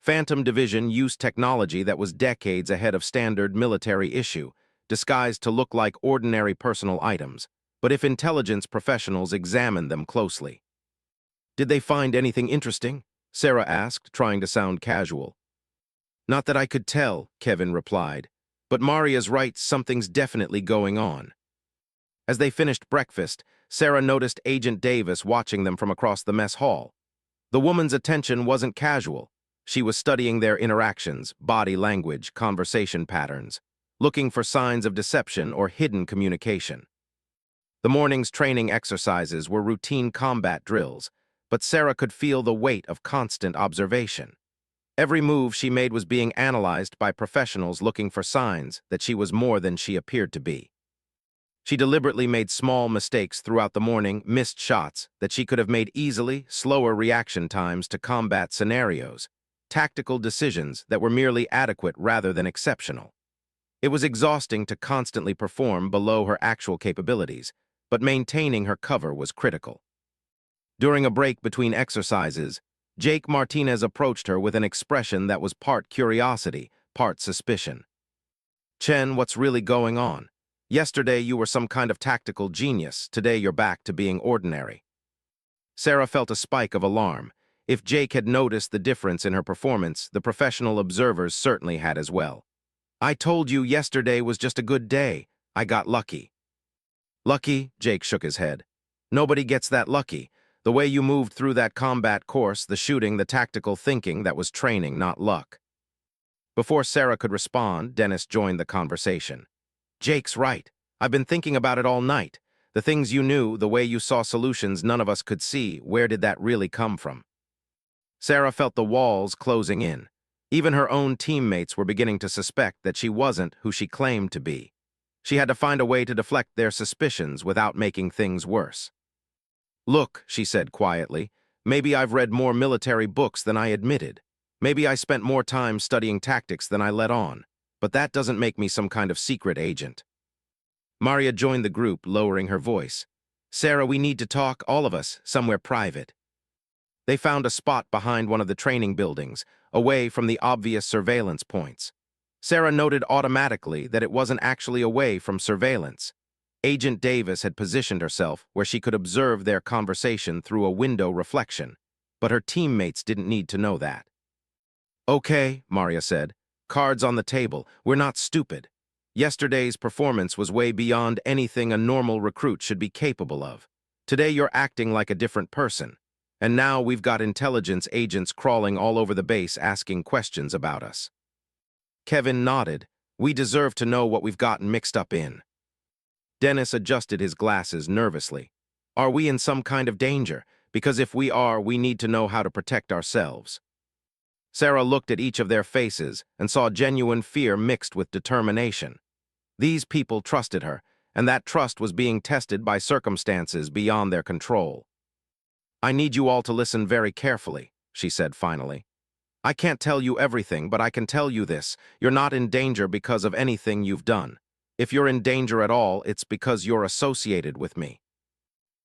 Phantom Division used technology that was decades ahead of standard military issue, disguised to look like ordinary personal items, but if intelligence professionals examined them closely. Did they find anything interesting? Sarah asked, trying to sound casual. Not that I could tell, Kevin replied, but Maria's right, something's definitely going on. As they finished breakfast, Sarah noticed Agent Davis watching them from across the mess hall. The woman's attention wasn't casual. She was studying their interactions, body language, conversation patterns, looking for signs of deception or hidden communication. The morning's training exercises were routine combat drills, but Sarah could feel the weight of constant observation. Every move she made was being analyzed by professionals looking for signs that she was more than she appeared to be. She deliberately made small mistakes throughout the morning, missed shots that she could have made easily, slower reaction times to combat scenarios, tactical decisions that were merely adequate rather than exceptional. It was exhausting to constantly perform below her actual capabilities, but maintaining her cover was critical. During a break between exercises, Jake Martinez approached her with an expression that was part curiosity, part suspicion. Chen, what's really going on? Yesterday you were some kind of tactical genius, today you're back to being ordinary. Sarah felt a spike of alarm. If Jake had noticed the difference in her performance, the professional observers certainly had as well. I told you yesterday was just a good day. I got lucky. Lucky? Jake shook his head. Nobody gets that lucky. The way you moved through that combat course, the shooting, the tactical thinking, that was training, not luck. Before Sarah could respond, Dennis joined the conversation. Jake's right. I've been thinking about it all night. The things you knew, the way you saw solutions none of us could see, where did that really come from? Sarah felt the walls closing in. Even her own teammates were beginning to suspect that she wasn't who she claimed to be. She had to find a way to deflect their suspicions without making things worse. Look, she said quietly, maybe I've read more military books than I admitted. Maybe I spent more time studying tactics than I let on, but that doesn't make me some kind of secret agent. Maria joined the group, lowering her voice. Sarah, we need to talk, all of us, somewhere private. They found a spot behind one of the training buildings, away from the obvious surveillance points. Sarah noted automatically that it wasn't actually away from surveillance. Agent Davis had positioned herself where she could observe their conversation through a window reflection, but her teammates didn't need to know that. Okay, Maria said. Cards on the table. We're not stupid. Yesterday's performance was way beyond anything a normal recruit should be capable of. Today you're acting like a different person. And now we've got intelligence agents crawling all over the base asking questions about us. Kevin nodded. We deserve to know what we've gotten mixed up in. Dennis adjusted his glasses nervously. Are we in some kind of danger? Because if we are, we need to know how to protect ourselves. Sarah looked at each of their faces and saw genuine fear mixed with determination. These people trusted her, and that trust was being tested by circumstances beyond their control. I need you all to listen very carefully, she said finally. I can't tell you everything, but I can tell you this. You're not in danger because of anything you've done. If you're in danger at all, it's because you're associated with me.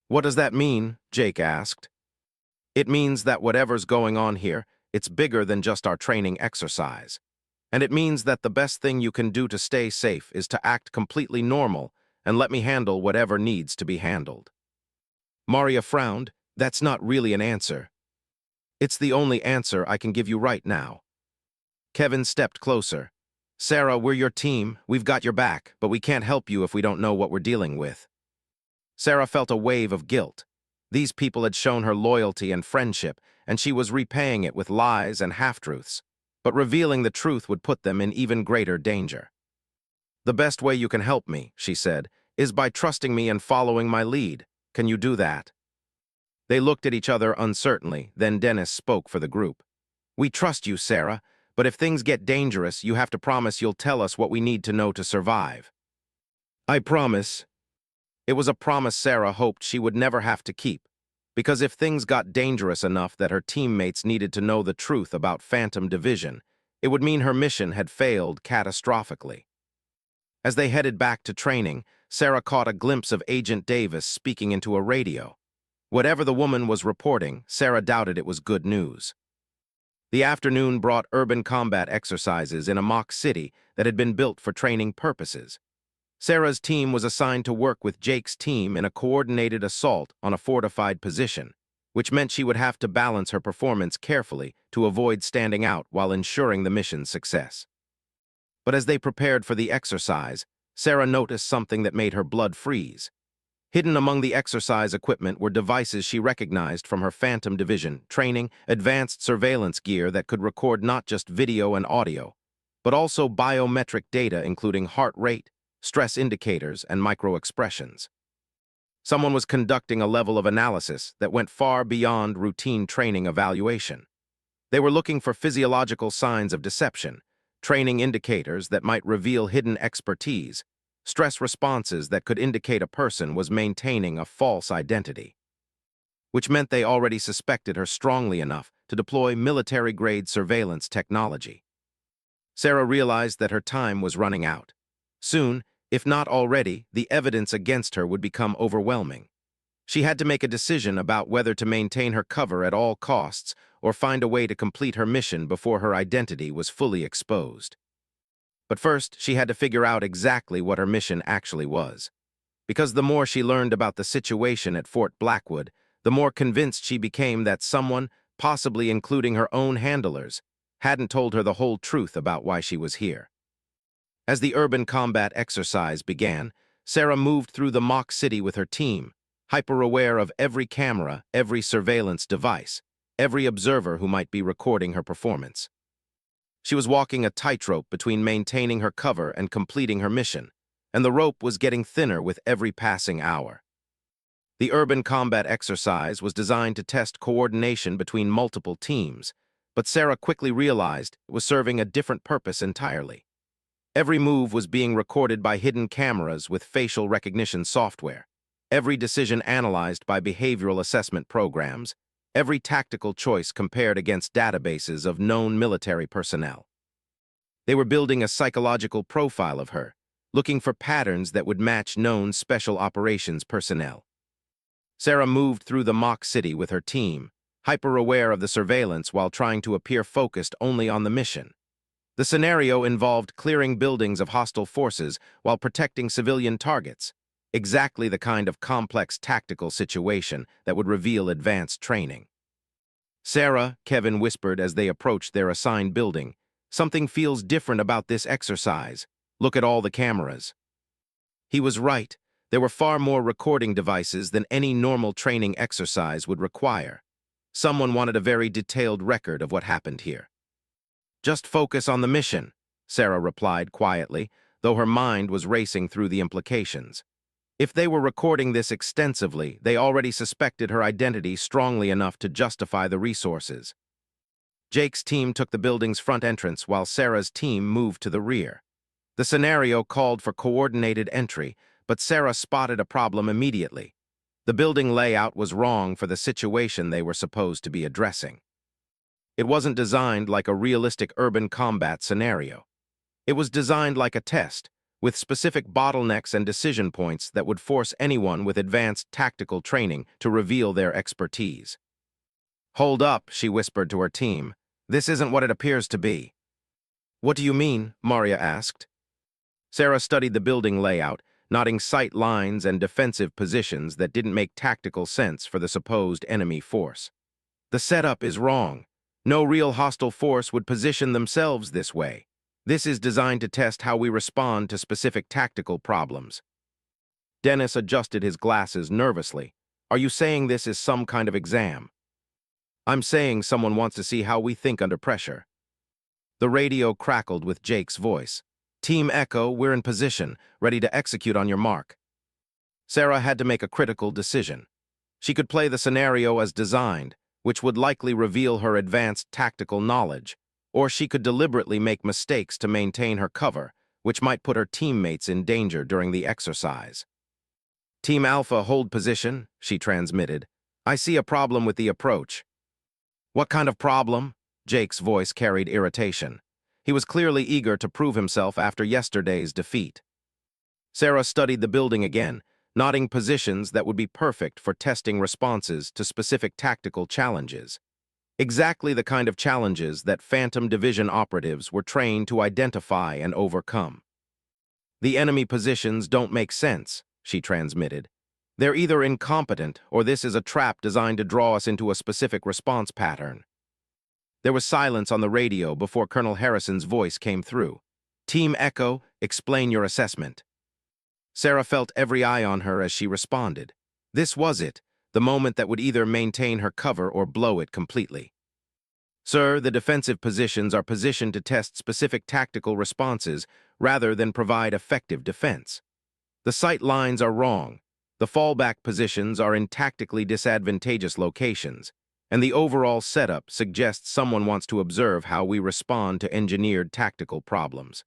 What does that mean? Jake asked. It means that whatever's going on here, it's bigger than just our training exercise. And it means that the best thing you can do to stay safe is to act completely normal and let me handle whatever needs to be handled. Maria frowned. That's not really an answer. It's the only answer I can give you right now. Kevin stepped closer. Sarah, we're your team. We've got your back, but we can't help you if we don't know what we're dealing with. Sarah felt a wave of guilt. These people had shown her loyalty and friendship, and she was repaying it with lies and half-truths. But revealing the truth would put them in even greater danger. The best way you can help me, she said, is by trusting me and following my lead. Can you do that? They looked at each other uncertainly, then Dennis spoke for the group. We trust you, Sarah, but if things get dangerous, you have to promise you'll tell us what we need to know to survive. I promise. It was a promise Sarah hoped she would never have to keep, because if things got dangerous enough that her teammates needed to know the truth about Phantom Division, it would mean her mission had failed catastrophically. As they headed back to training, Sarah caught a glimpse of Agent Davis speaking into a radio. Whatever the woman was reporting, Sarah doubted it was good news. The afternoon brought urban combat exercises in a mock city that had been built for training purposes. Sarah's team was assigned to work with Jake's team in a coordinated assault on a fortified position, which meant she would have to balance her performance carefully to avoid standing out while ensuring the mission's success. But as they prepared for the exercise, Sarah noticed something that made her blood freeze. Hidden among the exercise equipment were devices she recognized from her Phantom Division training, advanced surveillance gear that could record not just video and audio, but also biometric data including heart rate, stress indicators, and micro-expressions. Someone was conducting a level of analysis that went far beyond routine training evaluation. They were looking for physiological signs of deception, training indicators that might reveal hidden expertise, stress responses that could indicate a person was maintaining a false identity. Which meant they already suspected her strongly enough to deploy military-grade surveillance technology. Sarah realized that her time was running out. Soon, if not already, the evidence against her would become overwhelming. She had to make a decision about whether to maintain her cover at all costs or find a way to complete her mission before her identity was fully exposed. But first, she had to figure out exactly what her mission actually was. Because the more she learned about the situation at Fort Blackwood, the more convinced she became that someone, possibly including her own handlers, hadn't told her the whole truth about why she was here. As the urban combat exercise began, Sarah moved through the mock city with her team, hyper-aware of every camera, every surveillance device, every observer who might be recording her performance. She was walking a tightrope between maintaining her cover and completing her mission, and the rope was getting thinner with every passing hour. The urban combat exercise was designed to test coordination between multiple teams, but Sarah quickly realized it was serving a different purpose entirely. Every move was being recorded by hidden cameras with facial recognition software, every decision analyzed by behavioral assessment programs, every tactical choice compared against databases of known military personnel. They were building a psychological profile of her, looking for patterns that would match known special operations personnel. Sarah moved through the mock city with her team, hyper-aware of the surveillance while trying to appear focused only on the mission. The scenario involved clearing buildings of hostile forces while protecting civilian targets, exactly the kind of complex tactical situation that would reveal advanced training. "Sarah," Kevin whispered as they approached their assigned building, "something feels different about this exercise. Look at all the cameras." He was right. There were far more recording devices than any normal training exercise would require. Someone wanted a very detailed record of what happened here. "Just focus on the mission," Sarah replied quietly, though her mind was racing through the implications. If they were recording this extensively, they already suspected her identity strongly enough to justify the resources. Jake's team took the building's front entrance while Sarah's team moved to the rear. The scenario called for coordinated entry, but Sarah spotted a problem immediately. The building layout was wrong for the situation they were supposed to be addressing. It wasn't designed like a realistic urban combat scenario. It was designed like a test, with specific bottlenecks and decision points that would force anyone with advanced tactical training to reveal their expertise. "Hold up," she whispered to her team. "This isn't what it appears to be." "What do you mean?" Maria asked. Sarah studied the building layout, noting sight lines and defensive positions that didn't make tactical sense for the supposed enemy force. "The setup is wrong. No real hostile force would position themselves this way. This is designed to test how we respond to specific tactical problems." Dennis adjusted his glasses nervously. "Are you saying this is some kind of exam?" "I'm saying someone wants to see how we think under pressure." The radio crackled with Jake's voice. "Team Echo, we're in position, ready to execute on your mark." Sarah had to make a critical decision. She could play the scenario as designed, which would likely reveal her advanced tactical knowledge, or she could deliberately make mistakes to maintain her cover, which might put her teammates in danger during the exercise. "Team Alpha, hold position," she transmitted. "I see a problem with the approach." "What kind of problem?" Jake's voice carried irritation. He was clearly eager to prove himself after yesterday's defeat. Sarah studied the building again, noting positions that would be perfect for testing responses to specific tactical challenges. Exactly the kind of challenges that Phantom Division operatives were trained to identify and overcome. "The enemy positions don't make sense," she transmitted. "They're either incompetent or this is a trap designed to draw us into a specific response pattern." There was silence on the radio before Colonel Harrison's voice came through. "Team Echo, explain your assessment." Sarah felt every eye on her as she responded. This was it, the moment that would either maintain her cover or blow it completely. "Sir, the defensive positions are positioned to test specific tactical responses rather than provide effective defense. The sight lines are wrong. The fallback positions are in tactically disadvantageous locations, and the overall setup suggests someone wants to observe how we respond to engineered tactical problems."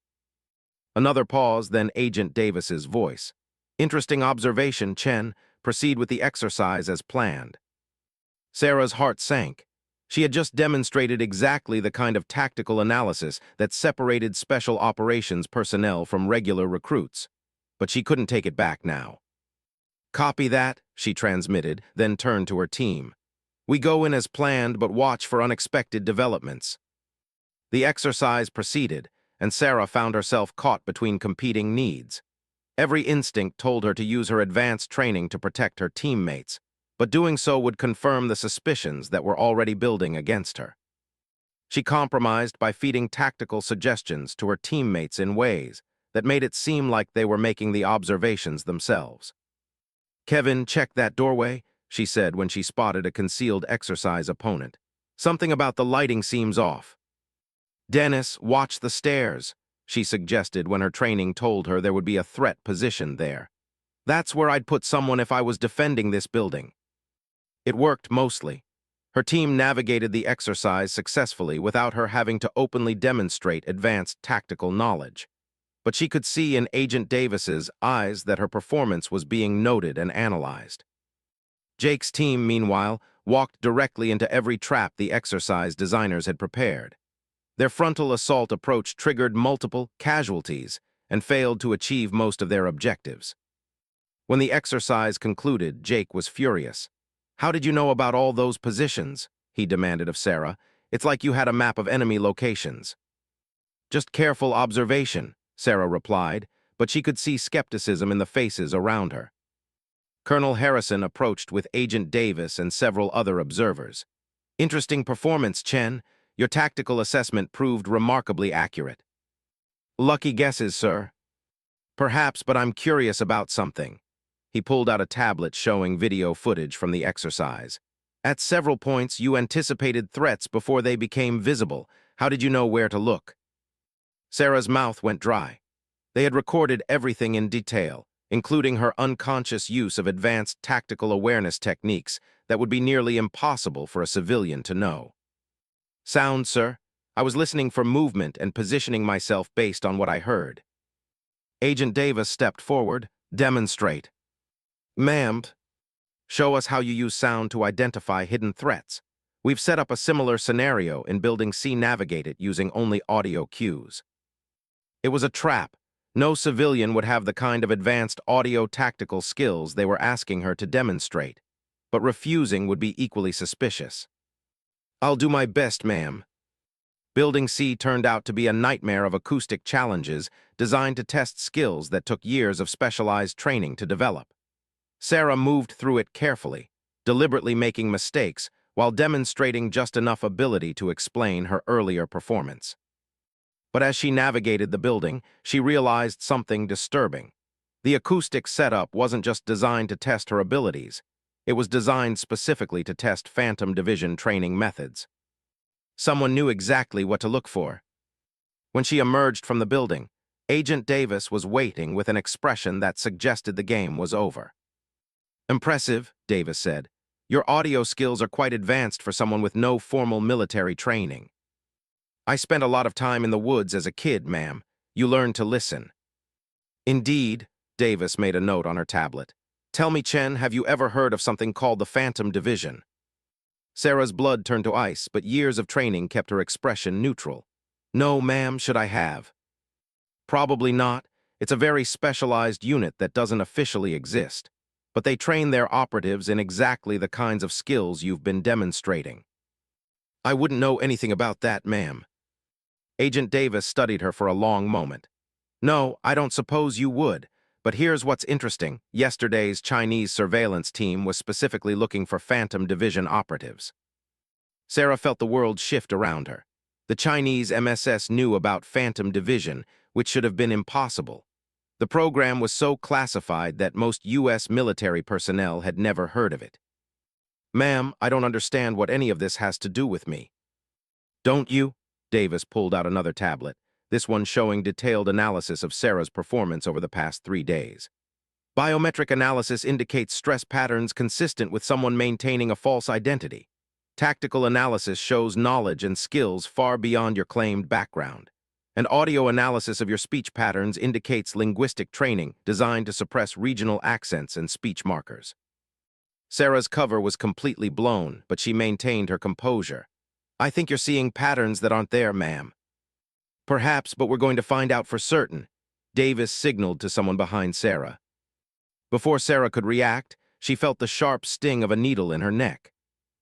Another pause, then Agent Davis's voice. "Interesting observation, Chen. Proceed with the exercise as planned." Sarah's heart sank. She had just demonstrated exactly the kind of tactical analysis that separated special operations personnel from regular recruits. But she couldn't take it back now. "Copy that," she transmitted, then turned to her team. "We go in as planned, but watch for unexpected developments." The exercise proceeded, and Sarah found herself caught between competing needs. Every instinct told her to use her advanced training to protect her teammates, but doing so would confirm the suspicions that were already building against her. She compromised by feeding tactical suggestions to her teammates in ways that made it seem like they were making the observations themselves. "Kevin, check that doorway," she said when she spotted a concealed exercise opponent. "Something about the lighting seems off." "Dennis, watch the stairs," she suggested when her training told her there would be a threat positioned there. "That's where I'd put someone if I was defending this building." It worked mostly. Her team navigated the exercise successfully without her having to openly demonstrate advanced tactical knowledge. But she could see in Agent Davis's eyes that her performance was being noted and analyzed. Jake's team, meanwhile, walked directly into every trap the exercise designers had prepared. Their frontal assault approach triggered multiple casualties and failed to achieve most of their objectives. When the exercise concluded, Jake was furious. "How did you know about all those positions?" he demanded of Sarah. "It's like you had a map of enemy locations." "Just careful observation," Sarah replied, but she could see skepticism in the faces around her. Colonel Harrison approached with Agent Davis and several other observers. "Interesting performance, Chen. Your tactical assessment proved remarkably accurate." "Lucky guesses, sir." "Perhaps, but I'm curious about something." He pulled out a tablet showing video footage from the exercise. "At several points, you anticipated threats before they became visible. How did you know where to look?" Sarah's mouth went dry. They had recorded everything in detail, including her unconscious use of advanced tactical awareness techniques that would be nearly impossible for a civilian to know. "Sound, sir. I was listening for movement and positioning myself based on what I heard." Agent Davis stepped forward. "Demonstrate." "Ma'am, show us how you use sound to identify hidden threats. We've set up a similar scenario in Building C. Navigate it using only audio cues." It was a trap. No civilian would have the kind of advanced audio tactical skills they were asking her to demonstrate, but refusing would be equally suspicious. "I'll do my best, ma'am." Building C turned out to be a nightmare of acoustic challenges designed to test skills that took years of specialized training to develop. Sarah moved through it carefully, deliberately making mistakes while demonstrating just enough ability to explain her earlier performance. But as she navigated the building, she realized something disturbing. The acoustic setup wasn't just designed to test her abilities. It was designed specifically to test Phantom Division training methods. Someone knew exactly what to look for. When she emerged from the building, Agent Davis was waiting with an expression that suggested the game was over. "Impressive," Davis said. "Your audio skills are quite advanced for someone with no formal military training." "I spent a lot of time in the woods as a kid, ma'am. You learn to listen." "Indeed," Davis made a note on her tablet. "Tell me, Chen, have you ever heard of something called the Phantom Division?" Sarah's blood turned to ice, but years of training kept her expression neutral. "No, ma'am, should I have?" "Probably not. It's a very specialized unit that doesn't officially exist. But they train their operatives in exactly the kinds of skills you've been demonstrating." "I wouldn't know anything about that, ma'am." Agent Davis studied her for a long moment. "No, I don't suppose you would. But here's what's interesting. Yesterday's Chinese surveillance team was specifically looking for Phantom Division operatives." Sarah felt the world shift around her. The Chinese MSS knew about Phantom Division, which should have been impossible. The program was so classified that most U.S. military personnel had never heard of it. "Ma'am, I don't understand what any of this has to do with me." "Don't you?" Davis pulled out another tablet, this one showing detailed analysis of Sarah's performance over the past 3 days. "Biometric analysis indicates stress patterns consistent with someone maintaining a false identity. Tactical analysis shows knowledge and skills far beyond your claimed background. And audio analysis of your speech patterns indicates linguistic training designed to suppress regional accents and speech markers." Sarah's cover was completely blown, but she maintained her composure. "I think you're seeing patterns that aren't there, ma'am." "Perhaps, but we're going to find out for certain." Davis signaled to someone behind Sarah. Before Sarah could react, she felt the sharp sting of a needle in her neck.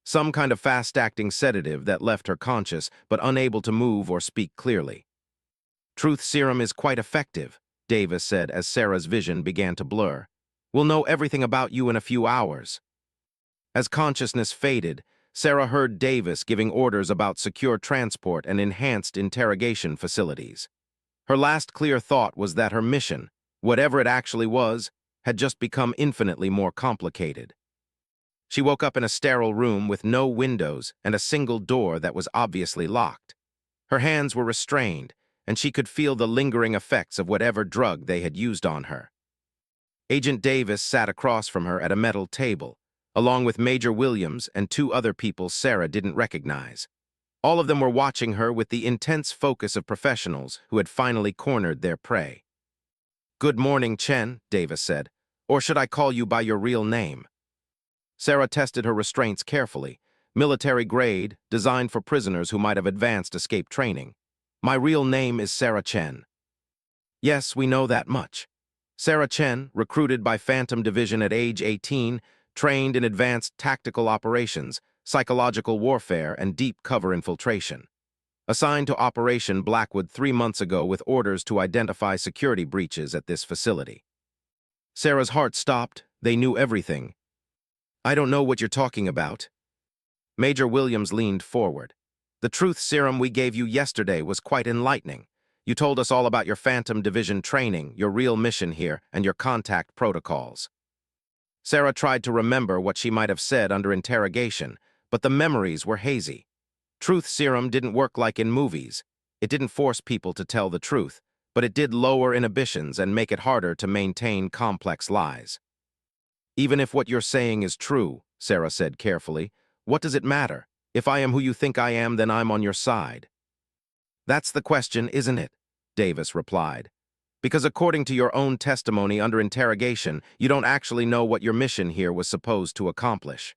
Some kind of fast-acting sedative that left her conscious but unable to move or speak clearly. Truth serum is quite effective, Davis said as Sarah's vision began to blur. We'll know everything about you in a few hours. As consciousness faded, Sarah heard Davis giving orders about secure transport and enhanced interrogation facilities. Her last clear thought was that her mission, whatever it actually was, had just become infinitely more complicated. She woke up in a sterile room with no windows and a single door that was obviously locked. Her hands were restrained, and she could feel the lingering effects of whatever drug they had used on her. Agent Davis sat across from her at a metal table, along with Major Williams and two other people Sarah didn't recognize. All of them were watching her with the intense focus of professionals who had finally cornered their prey. "Good morning, Chen," Davis said. "Or should I call you by your real name?" Sarah tested her restraints carefully. Military grade, designed for prisoners who might have advanced escape training. "My real name is Sarah Chen." "Yes, we know that much." Sarah Chen, recruited by Phantom Division at age 18, trained in advanced tactical operations, psychological warfare, and deep cover infiltration. Assigned to Operation Blackwood 3 months ago with orders to identify security breaches at this facility. Sarah's heart stopped. They knew everything. "I don't know what you're talking about." Major Williams leaned forward. "The truth serum we gave you yesterday was quite enlightening. You told us all about your Phantom Division training, your real mission here, and your contact protocols." Sarah tried to remember what she might have said under interrogation, but the memories were hazy. Truth serum didn't work like in movies. It didn't force people to tell the truth, but it did lower inhibitions and make it harder to maintain complex lies. "Even if what you're saying is true," Sarah said carefully, "what does it matter? If I am who you think I am, then I'm on your side." "That's the question, isn't it?" Davis replied. "Because according to your own testimony under interrogation, you don't actually know what your mission here was supposed to accomplish."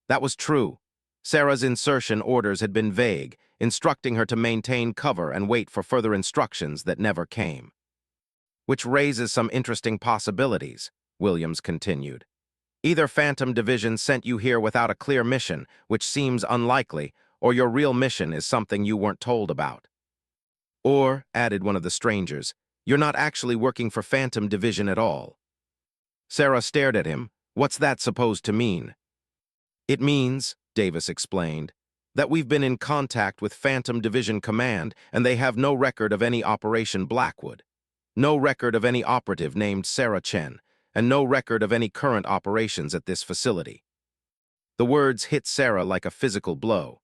That was true. Sarah's insertion orders had been vague, instructing her to maintain cover and wait for further instructions that never came. "Which raises some interesting possibilities," Williams continued. "Either Phantom Division sent you here without a clear mission, which seems unlikely, or your real mission is something you weren't told about. Or," added one of the strangers, "you're not actually working for Phantom Division at all." Sarah stared at him. "What's that supposed to mean?" "It means," Davis explained, "that we've been in contact with Phantom Division Command and they have no record of any Operation Blackwood. No record of any operative named Sarah Chen, and no record of any current operations at this facility." The words hit Sarah like a physical blow.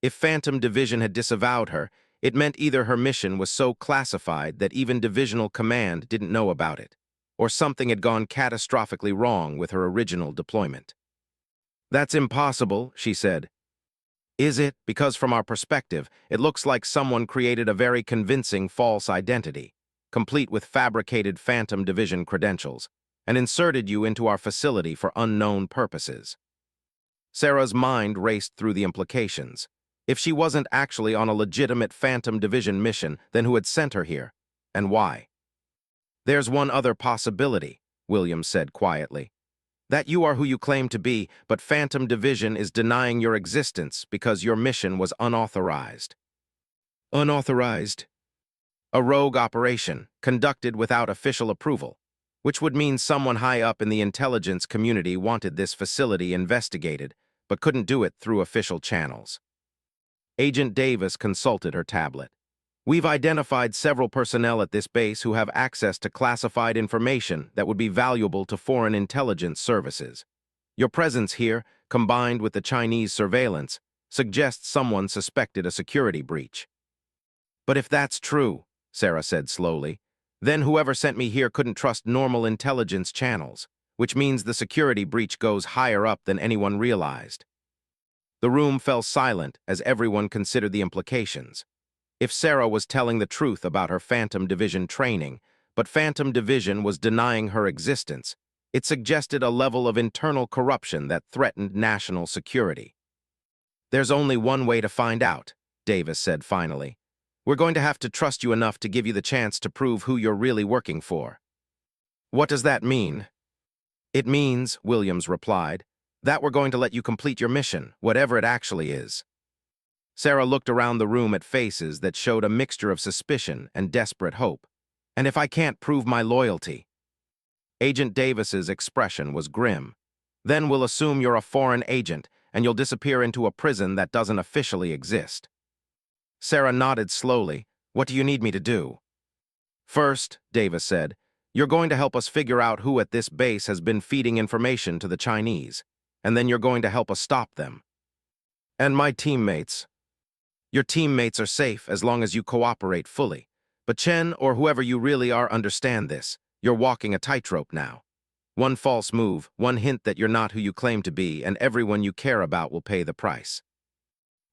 If Phantom Division had disavowed her, it meant either her mission was so classified that even Divisional Command didn't know about it, or something had gone catastrophically wrong with her original deployment. "That's impossible," she said. "Is it? Because from our perspective, it looks like someone created a very convincing false identity, complete with fabricated Phantom Division credentials, and inserted you into our facility for unknown purposes." Sarah's mind raced through the implications. If she wasn't actually on a legitimate Phantom Division mission, then who had sent her here, and why? "There's one other possibility," Williams said quietly. "That you are who you claim to be, but Phantom Division is denying your existence because your mission was unauthorized." "Unauthorized?" "A rogue operation, conducted without official approval, which would mean someone high up in the intelligence community wanted this facility investigated, but couldn't do it through official channels." Agent Davis consulted her tablet. "We've identified several personnel at this base who have access to classified information that would be valuable to foreign intelligence services. Your presence here, combined with the Chinese surveillance, suggests someone suspected a security breach." "But if that's true," Sarah said slowly, "then whoever sent me here couldn't trust normal intelligence channels, which means the security breach goes higher up than anyone realized." The room fell silent as everyone considered the implications. If Sarah was telling the truth about her Phantom Division training, but Phantom Division was denying her existence, it suggested a level of internal corruption that threatened national security. "There's only one way to find out," Davis said finally. "We're going to have to trust you enough to give you the chance to prove who you're really working for." "What does that mean?" "It means," Williams replied, "that we're going to let you complete your mission, whatever it actually is." Sarah looked around the room at faces that showed a mixture of suspicion and desperate hope. And if I can't prove my loyalty? Agent Davis's expression was grim. Then we'll assume you're a foreign agent and you'll disappear into a prison that doesn't officially exist. Sarah nodded slowly. What do you need me to do? First, Davis said, you're going to help us figure out who at this base has been feeding information to the Chinese, and then you're going to help us stop them. And my teammates. Your teammates are safe as long as you cooperate fully. But Chen, or whoever you really are, understand this. You're walking a tightrope now. One false move, one hint that you're not who you claim to be, and everyone you care about will pay the price.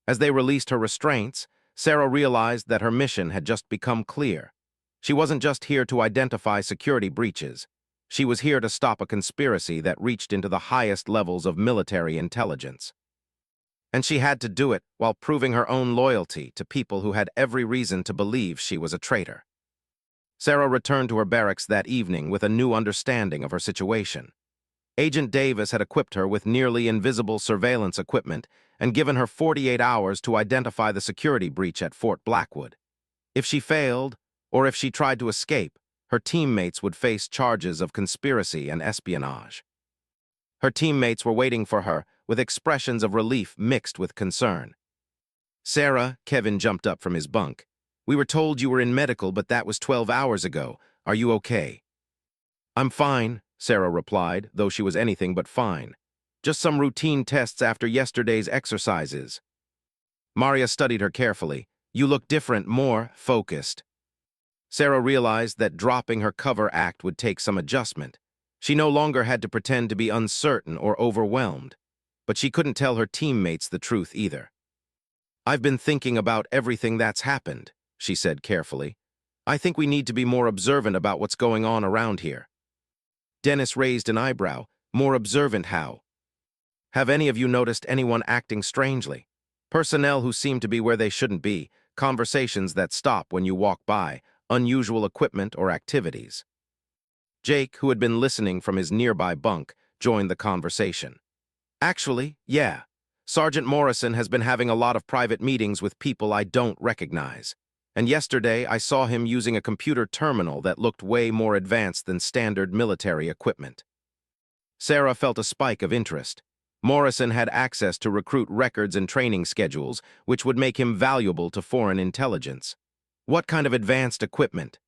As they released her restraints, Sarah realized that her mission had just become clear. She wasn't just here to identify security breaches. She was here to stop a conspiracy that reached into the highest levels of military intelligence. And she had to do it while proving her own loyalty to people who had every reason to believe she was a traitor. Sarah returned to her barracks that evening with a new understanding of her situation. Agent Davis had equipped her with nearly invisible surveillance equipment and given her 48 hours to identify the security breach at Fort Blackwood. If she failed, or if she tried to escape, her teammates would face charges of conspiracy and espionage. Her teammates were waiting for her with expressions of relief mixed with concern. Sarah, Kevin jumped up from his bunk. We were told you were in medical, but that was 12 hours ago. Are you okay? I'm fine, Sarah replied, though she was anything but fine. Just some routine tests after yesterday's exercises. Maria studied her carefully. You look different, more focused. Sarah realized that dropping her cover act would take some adjustment. She no longer had to pretend to be uncertain or overwhelmed. But she couldn't tell her teammates the truth either. I've been thinking about everything that's happened, she said carefully. I think we need to be more observant about what's going on around here. Dennis raised an eyebrow. More observant how? Have any of you noticed anyone acting strangely? Personnel who seem to be where they shouldn't be, conversations that stop when you walk by, unusual equipment or activities. Jake, who had been listening from his nearby bunk, joined the conversation. Actually, yeah. Sergeant Morrison has been having a lot of private meetings with people I don't recognize. And yesterday I saw him using a computer terminal that looked way more advanced than standard military equipment. Sarah felt a spike of interest. Morrison had access to recruit records and training schedules, which would make him valuable to foreign intelligence. What kind of advanced equipment?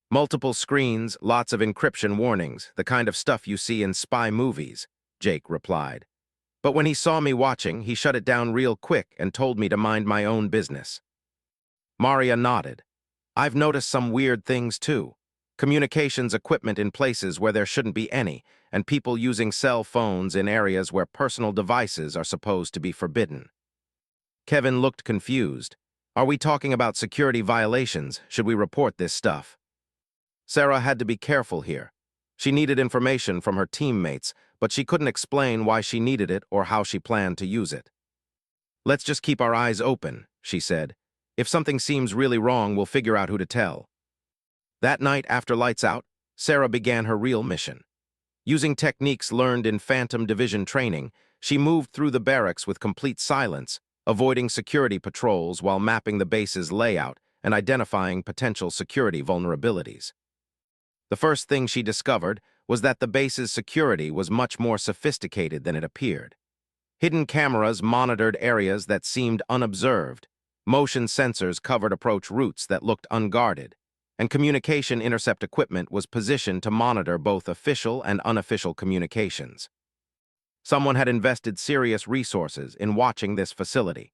Multiple screens, lots of encryption warnings, the kind of stuff you see in spy movies, Jake replied. But when he saw me watching, he shut it down real quick and told me to mind my own business. Maria nodded. I've noticed some weird things too. Communications equipment in places where there shouldn't be any, and people using cell phones in areas where personal devices are supposed to be forbidden. Kevin looked confused. Are we talking about security violations? Should we report this stuff? Sarah had to be careful here. She needed information from her teammates, but she couldn't explain why she needed it or how she planned to use it. Let's just keep our eyes open, she said. If something seems really wrong, we'll figure out who to tell. That night, after lights out, Sarah began her real mission. Using techniques learned in Phantom Division training, she moved through the barracks with complete silence, avoiding security patrols while mapping the base's layout and identifying potential security vulnerabilities. The first thing she discovered was that the base's security was much more sophisticated than it appeared. Hidden cameras monitored areas that seemed unobserved, motion sensors covered approach routes that looked unguarded, and communication intercept equipment was positioned to monitor both official and unofficial communications. Someone had invested serious resources in watching this facility.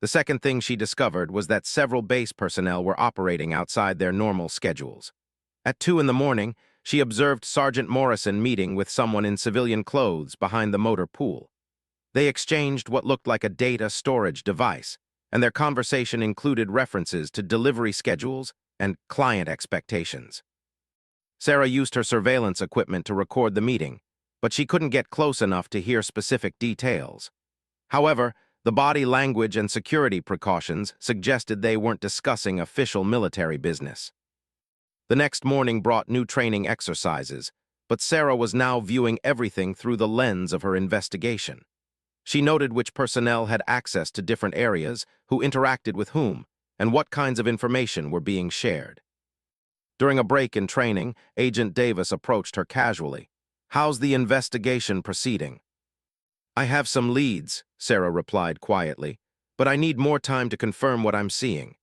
The second thing she discovered was that several base personnel were operating outside their normal schedules. At 2 in the morning, she observed Sergeant Morrison meeting with someone in civilian clothes behind the motor pool. They exchanged what looked like a data storage device, and their conversation included references to delivery schedules and client expectations. Sarah used her surveillance equipment to record the meeting, but she couldn't get close enough to hear specific details. However, the body language and security precautions suggested they weren't discussing official military business. The next morning brought new training exercises, but Sarah was now viewing everything through the lens of her investigation. She noted which personnel had access to different areas, who interacted with whom, and what kinds of information were being shared. During a break in training, Agent Davis approached her casually. "How's the investigation proceeding?" "I have some leads," Sarah replied quietly, "but I need more time to confirm what I'm seeing."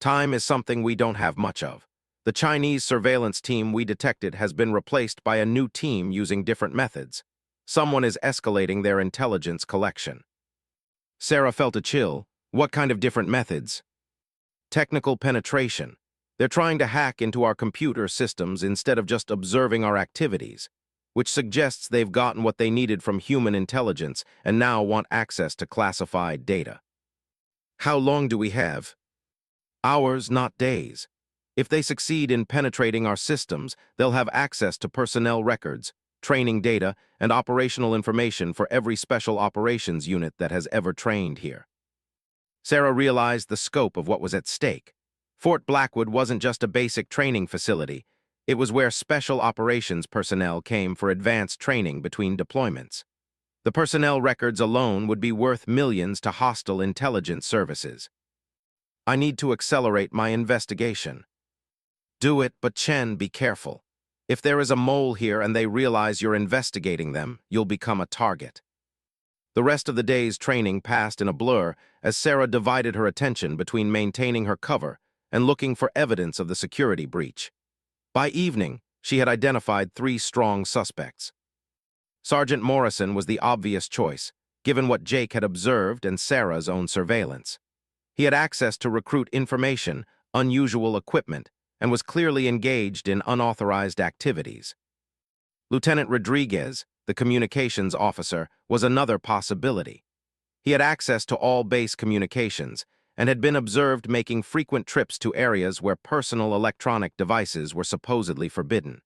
Time is something we don't have much of. The Chinese surveillance team we detected has been replaced by a new team using different methods. Someone is escalating their intelligence collection. Sarah felt a chill. What kind of different methods? Technical penetration. They're trying to hack into our computer systems instead of just observing our activities, which suggests they've gotten what they needed from human intelligence and now want access to classified data. How long do we have? Hours, not days. If they succeed in penetrating our systems, they'll have access to personnel records, training data, and operational information for every special operations unit that has ever trained here. Sarah realized the scope of what was at stake. Fort Blackwood wasn't just a basic training facility. It was where special operations personnel came for advanced training between deployments. The personnel records alone would be worth millions to hostile intelligence services. I need to accelerate my investigation. Do it, but Chen, be careful. If there is a mole here and they realize you're investigating them, you'll become a target. The rest of the day's training passed in a blur as Sarah divided her attention between maintaining her cover and looking for evidence of the security breach. By evening, she had identified 3 strong suspects. Sergeant Morrison was the obvious choice, given what Jake had observed and Sarah's own surveillance. He had access to recruit information, unusual equipment, and was clearly engaged in unauthorized activities. Lieutenant Rodriguez, the communications officer, was another possibility. He had access to all base communications and had been observed making frequent trips to areas where personal electronic devices were supposedly forbidden.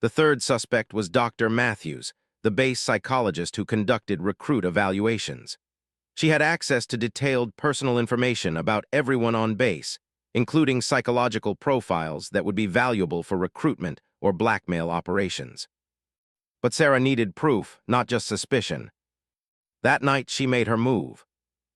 The third suspect was Dr. Matthews, the base psychologist who conducted recruit evaluations. She had access to detailed personal information about everyone on base, including psychological profiles that would be valuable for recruitment or blackmail operations. But Sarah needed proof, not just suspicion. That night, she made her move.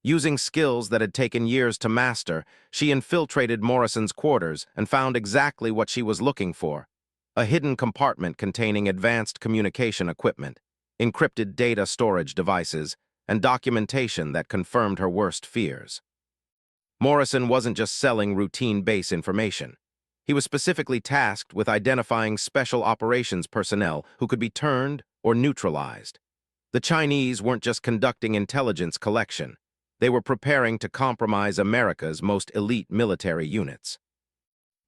Using skills that had taken years to master, she infiltrated Morrison's quarters and found exactly what she was looking for: a hidden compartment containing advanced communication equipment, encrypted data storage devices, and documentation that confirmed her worst fears. Morrison wasn't just selling routine base information. He was specifically tasked with identifying special operations personnel who could be turned or neutralized. The Chinese weren't just conducting intelligence collection. They were preparing to compromise America's most elite military units.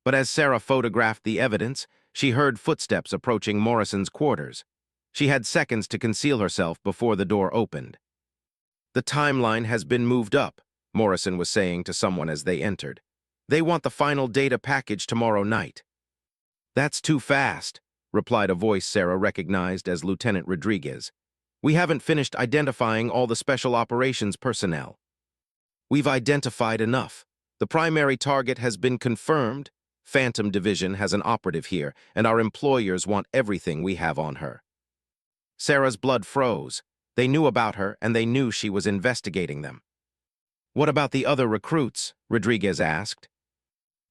But as Sarah photographed the evidence, she heard footsteps approaching Morrison's quarters. She had seconds to conceal herself before the door opened. "The timeline has been moved up," Morrison was saying to someone as they entered. "They want the final data package tomorrow night." "That's too fast," replied a voice Sarah recognized as Lieutenant Rodriguez. "We haven't finished identifying all the special operations personnel." "We've identified enough. The primary target has been confirmed. Phantom Division has an operative here, and our employers want everything we have on her." Sarah's blood froze. They knew about her, and they knew she was investigating them. "What about the other recruits?" Rodriguez asked.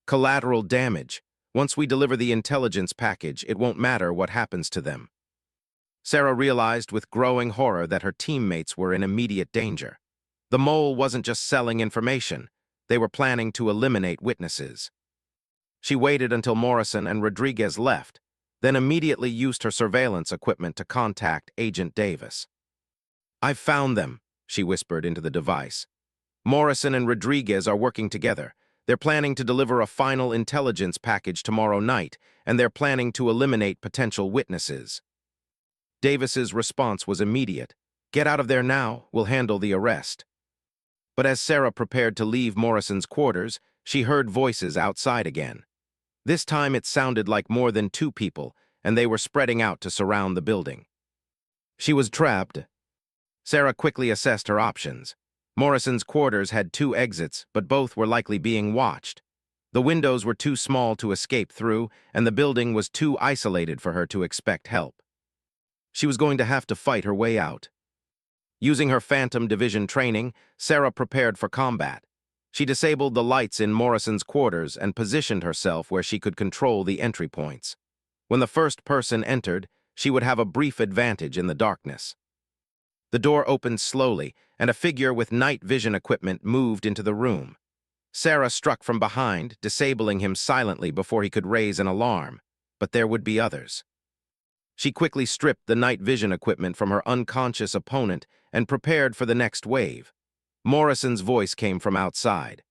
"Collateral damage. Once we deliver the intelligence package, it won't matter what happens to them." Sarah realized with growing horror that her teammates were in immediate danger. The mole wasn't just selling information. They were planning to eliminate witnesses. She waited until Morrison and Rodriguez left, then immediately used her surveillance equipment to contact Agent Davis. "I've found them," she whispered into the device. "Morrison and Rodriguez are working together. They're planning to deliver a final intelligence package tomorrow night, and they're planning to eliminate potential witnesses." Davis's response was immediate. "Get out of there now, we'll handle the arrest." But as Sarah prepared to leave Morrison's quarters, she heard voices outside again. This time it sounded like more than 2 people, and they were spreading out to surround the building. She was trapped. Sarah quickly assessed her options. Morrison's quarters had 2 exits, but both were likely being watched. The windows were too small to escape through, and the building was too isolated for her to expect help. She was going to have to fight her way out. Using her Phantom Division training, Sarah prepared for combat. She disabled the lights in Morrison's quarters and positioned herself where she could control the entry points. When the first person entered, she would have a brief advantage in the darkness. The door opened slowly, and a figure with night vision equipment moved into the room. Sarah struck from behind, disabling him silently before he could raise an alarm, but there would be others. She quickly stripped the night vision equipment from her unconscious opponent and prepared for the next wave. Morrison's voice came from outside.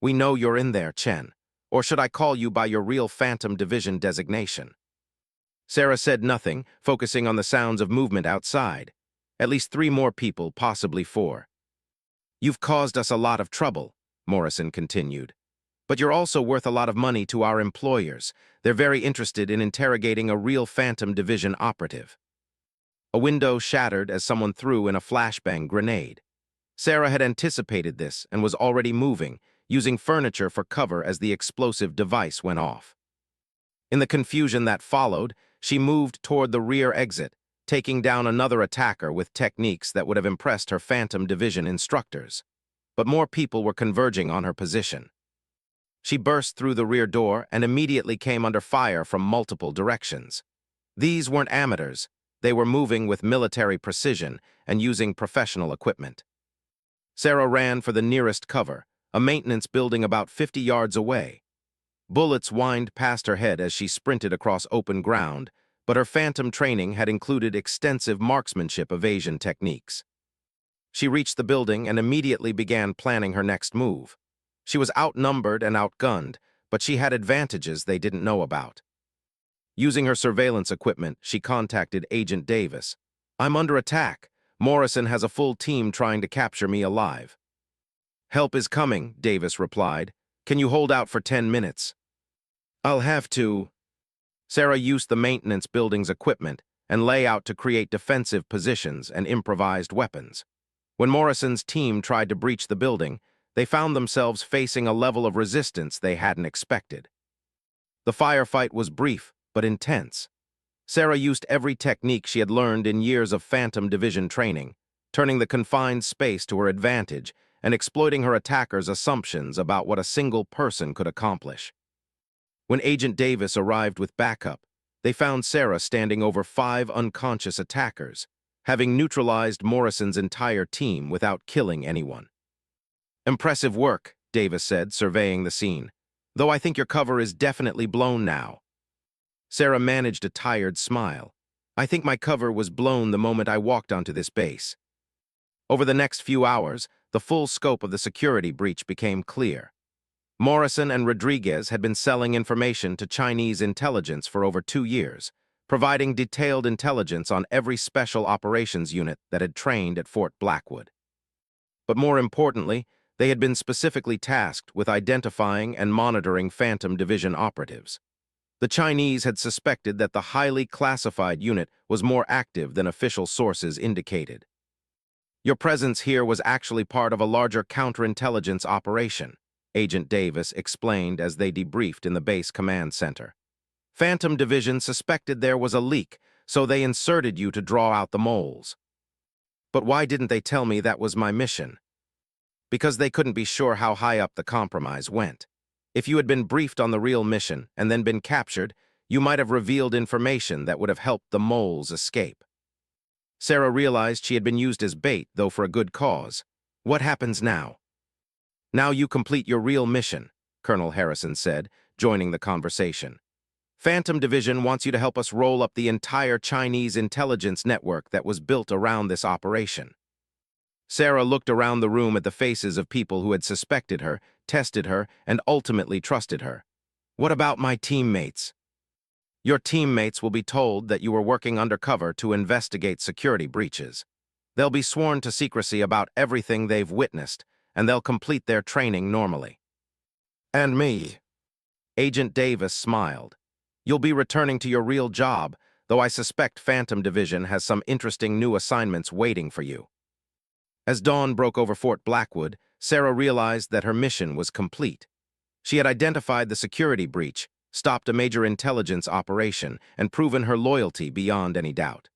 "We know you're in there, Chen. Or should I call you by your real Phantom Division designation?" Sarah said nothing, focusing on the sounds of movement outside. At least 3 more people, possibly 4. "You've caused us a lot of trouble," Morrison continued. "But you're also worth a lot of money to our employers. They're very interested in interrogating a real Phantom Division operative." A window shattered as someone threw in a flashbang grenade. Sarah had anticipated this and was already moving, using furniture for cover as the explosive device went off. In the confusion that followed, she moved toward the rear exit, taking down another attacker with techniques that would have impressed her Phantom Division instructors. But more people were converging on her position. She burst through the rear door and immediately came under fire from multiple directions. These weren't amateurs. They were moving with military precision and using professional equipment. Sarah ran for the nearest cover, a maintenance building about 50 yards away. Bullets whined past her head as she sprinted across open ground, but her Phantom training had included extensive marksmanship evasion techniques. She reached the building and immediately began planning her next move. She was outnumbered and outgunned, but she had advantages they didn't know about. Using her surveillance equipment, she contacted Agent Davis. "I'm under attack. Morrison has a full team trying to capture me alive." "Help is coming," Davis replied. "Can you hold out for 10 minutes?" "I'll have to." Sarah used the maintenance building's equipment and layout to create defensive positions and improvised weapons. When Morrison's team tried to breach the building, they found themselves facing a level of resistance they hadn't expected. The firefight was brief but intense. Sarah used every technique she had learned in years of Phantom Division training, turning the confined space to her advantage and exploiting her attackers' assumptions about what a single person could accomplish. When Agent Davis arrived with backup, they found Sarah standing over 5 unconscious attackers, having neutralized Morrison's entire team without killing anyone. "Impressive work," Davis said, surveying the scene, "though I think your cover is definitely blown now." Sarah managed a tired smile. "I think my cover was blown the moment I walked onto this base." Over the next few hours, the full scope of the security breach became clear. Morrison and Rodriguez had been selling information to Chinese intelligence for over 2 years, providing detailed intelligence on every special operations unit that had trained at Fort Blackwood. But more importantly, they had been specifically tasked with identifying and monitoring Phantom Division operatives. The Chinese had suspected that the highly classified unit was more active than official sources indicated. "Your presence here was actually part of a larger counterintelligence operation," Agent Davis explained as they debriefed in the base command center. "Phantom Division suspected there was a leak, so they inserted you to draw out the moles." "But why didn't they tell me that was my mission?" "Because they couldn't be sure how high up the compromise went. If you had been briefed on the real mission and then been captured, you might have revealed information that would have helped the moles escape." Sarah realized she had been used as bait, though for a good cause. "What happens now?" "Now you complete your real mission," Colonel Harrison said, joining the conversation. "Phantom Division wants you to help us roll up the entire Chinese intelligence network that was built around this operation." Sarah looked around the room at the faces of people who had suspected her, tested her, and ultimately trusted her. "What about my teammates?" "Your teammates will be told that you were working undercover to investigate security breaches. They'll be sworn to secrecy about everything they've witnessed, and they'll complete their training normally." "And me?" Agent Davis smiled. "You'll be returning to your real job, though I suspect Phantom Division has some interesting new assignments waiting for you." As dawn broke over Fort Blackwood, Sarah realized that her mission was complete. She had identified the security breach, stopped a major intelligence operation, and proven her loyalty beyond any doubt.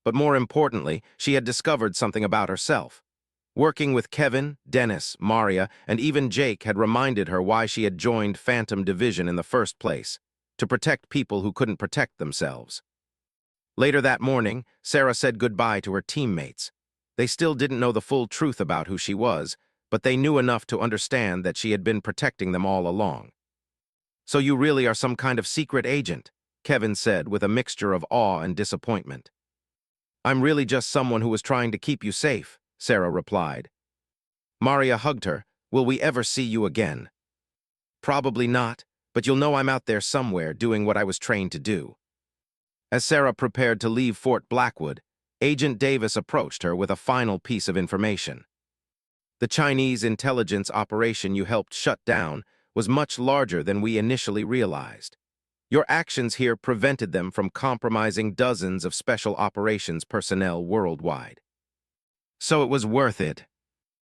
But more importantly, she had discovered something about herself. Working with Kevin, Dennis, Maria, and even Jake had reminded her why she had joined Phantom Division in the first place, to protect people who couldn't protect themselves. Later that morning, Sarah said goodbye to her teammates. They still didn't know the full truth about who she was, but they knew enough to understand that she had been protecting them all along. "So you really are some kind of secret agent," Kevin said with a mixture of awe and disappointment. "I'm really just someone who was trying to keep you safe," Sarah replied. Maria hugged her. "Will we ever see you again?" "Probably not, but you'll know I'm out there somewhere doing what I was trained to do." As Sarah prepared to leave Fort Blackwood, Agent Davis approached her with a final piece of information. "The Chinese intelligence operation you helped shut down was much larger than we initially realized. Your actions here prevented them from compromising dozens of special operations personnel worldwide. So it was worth it,"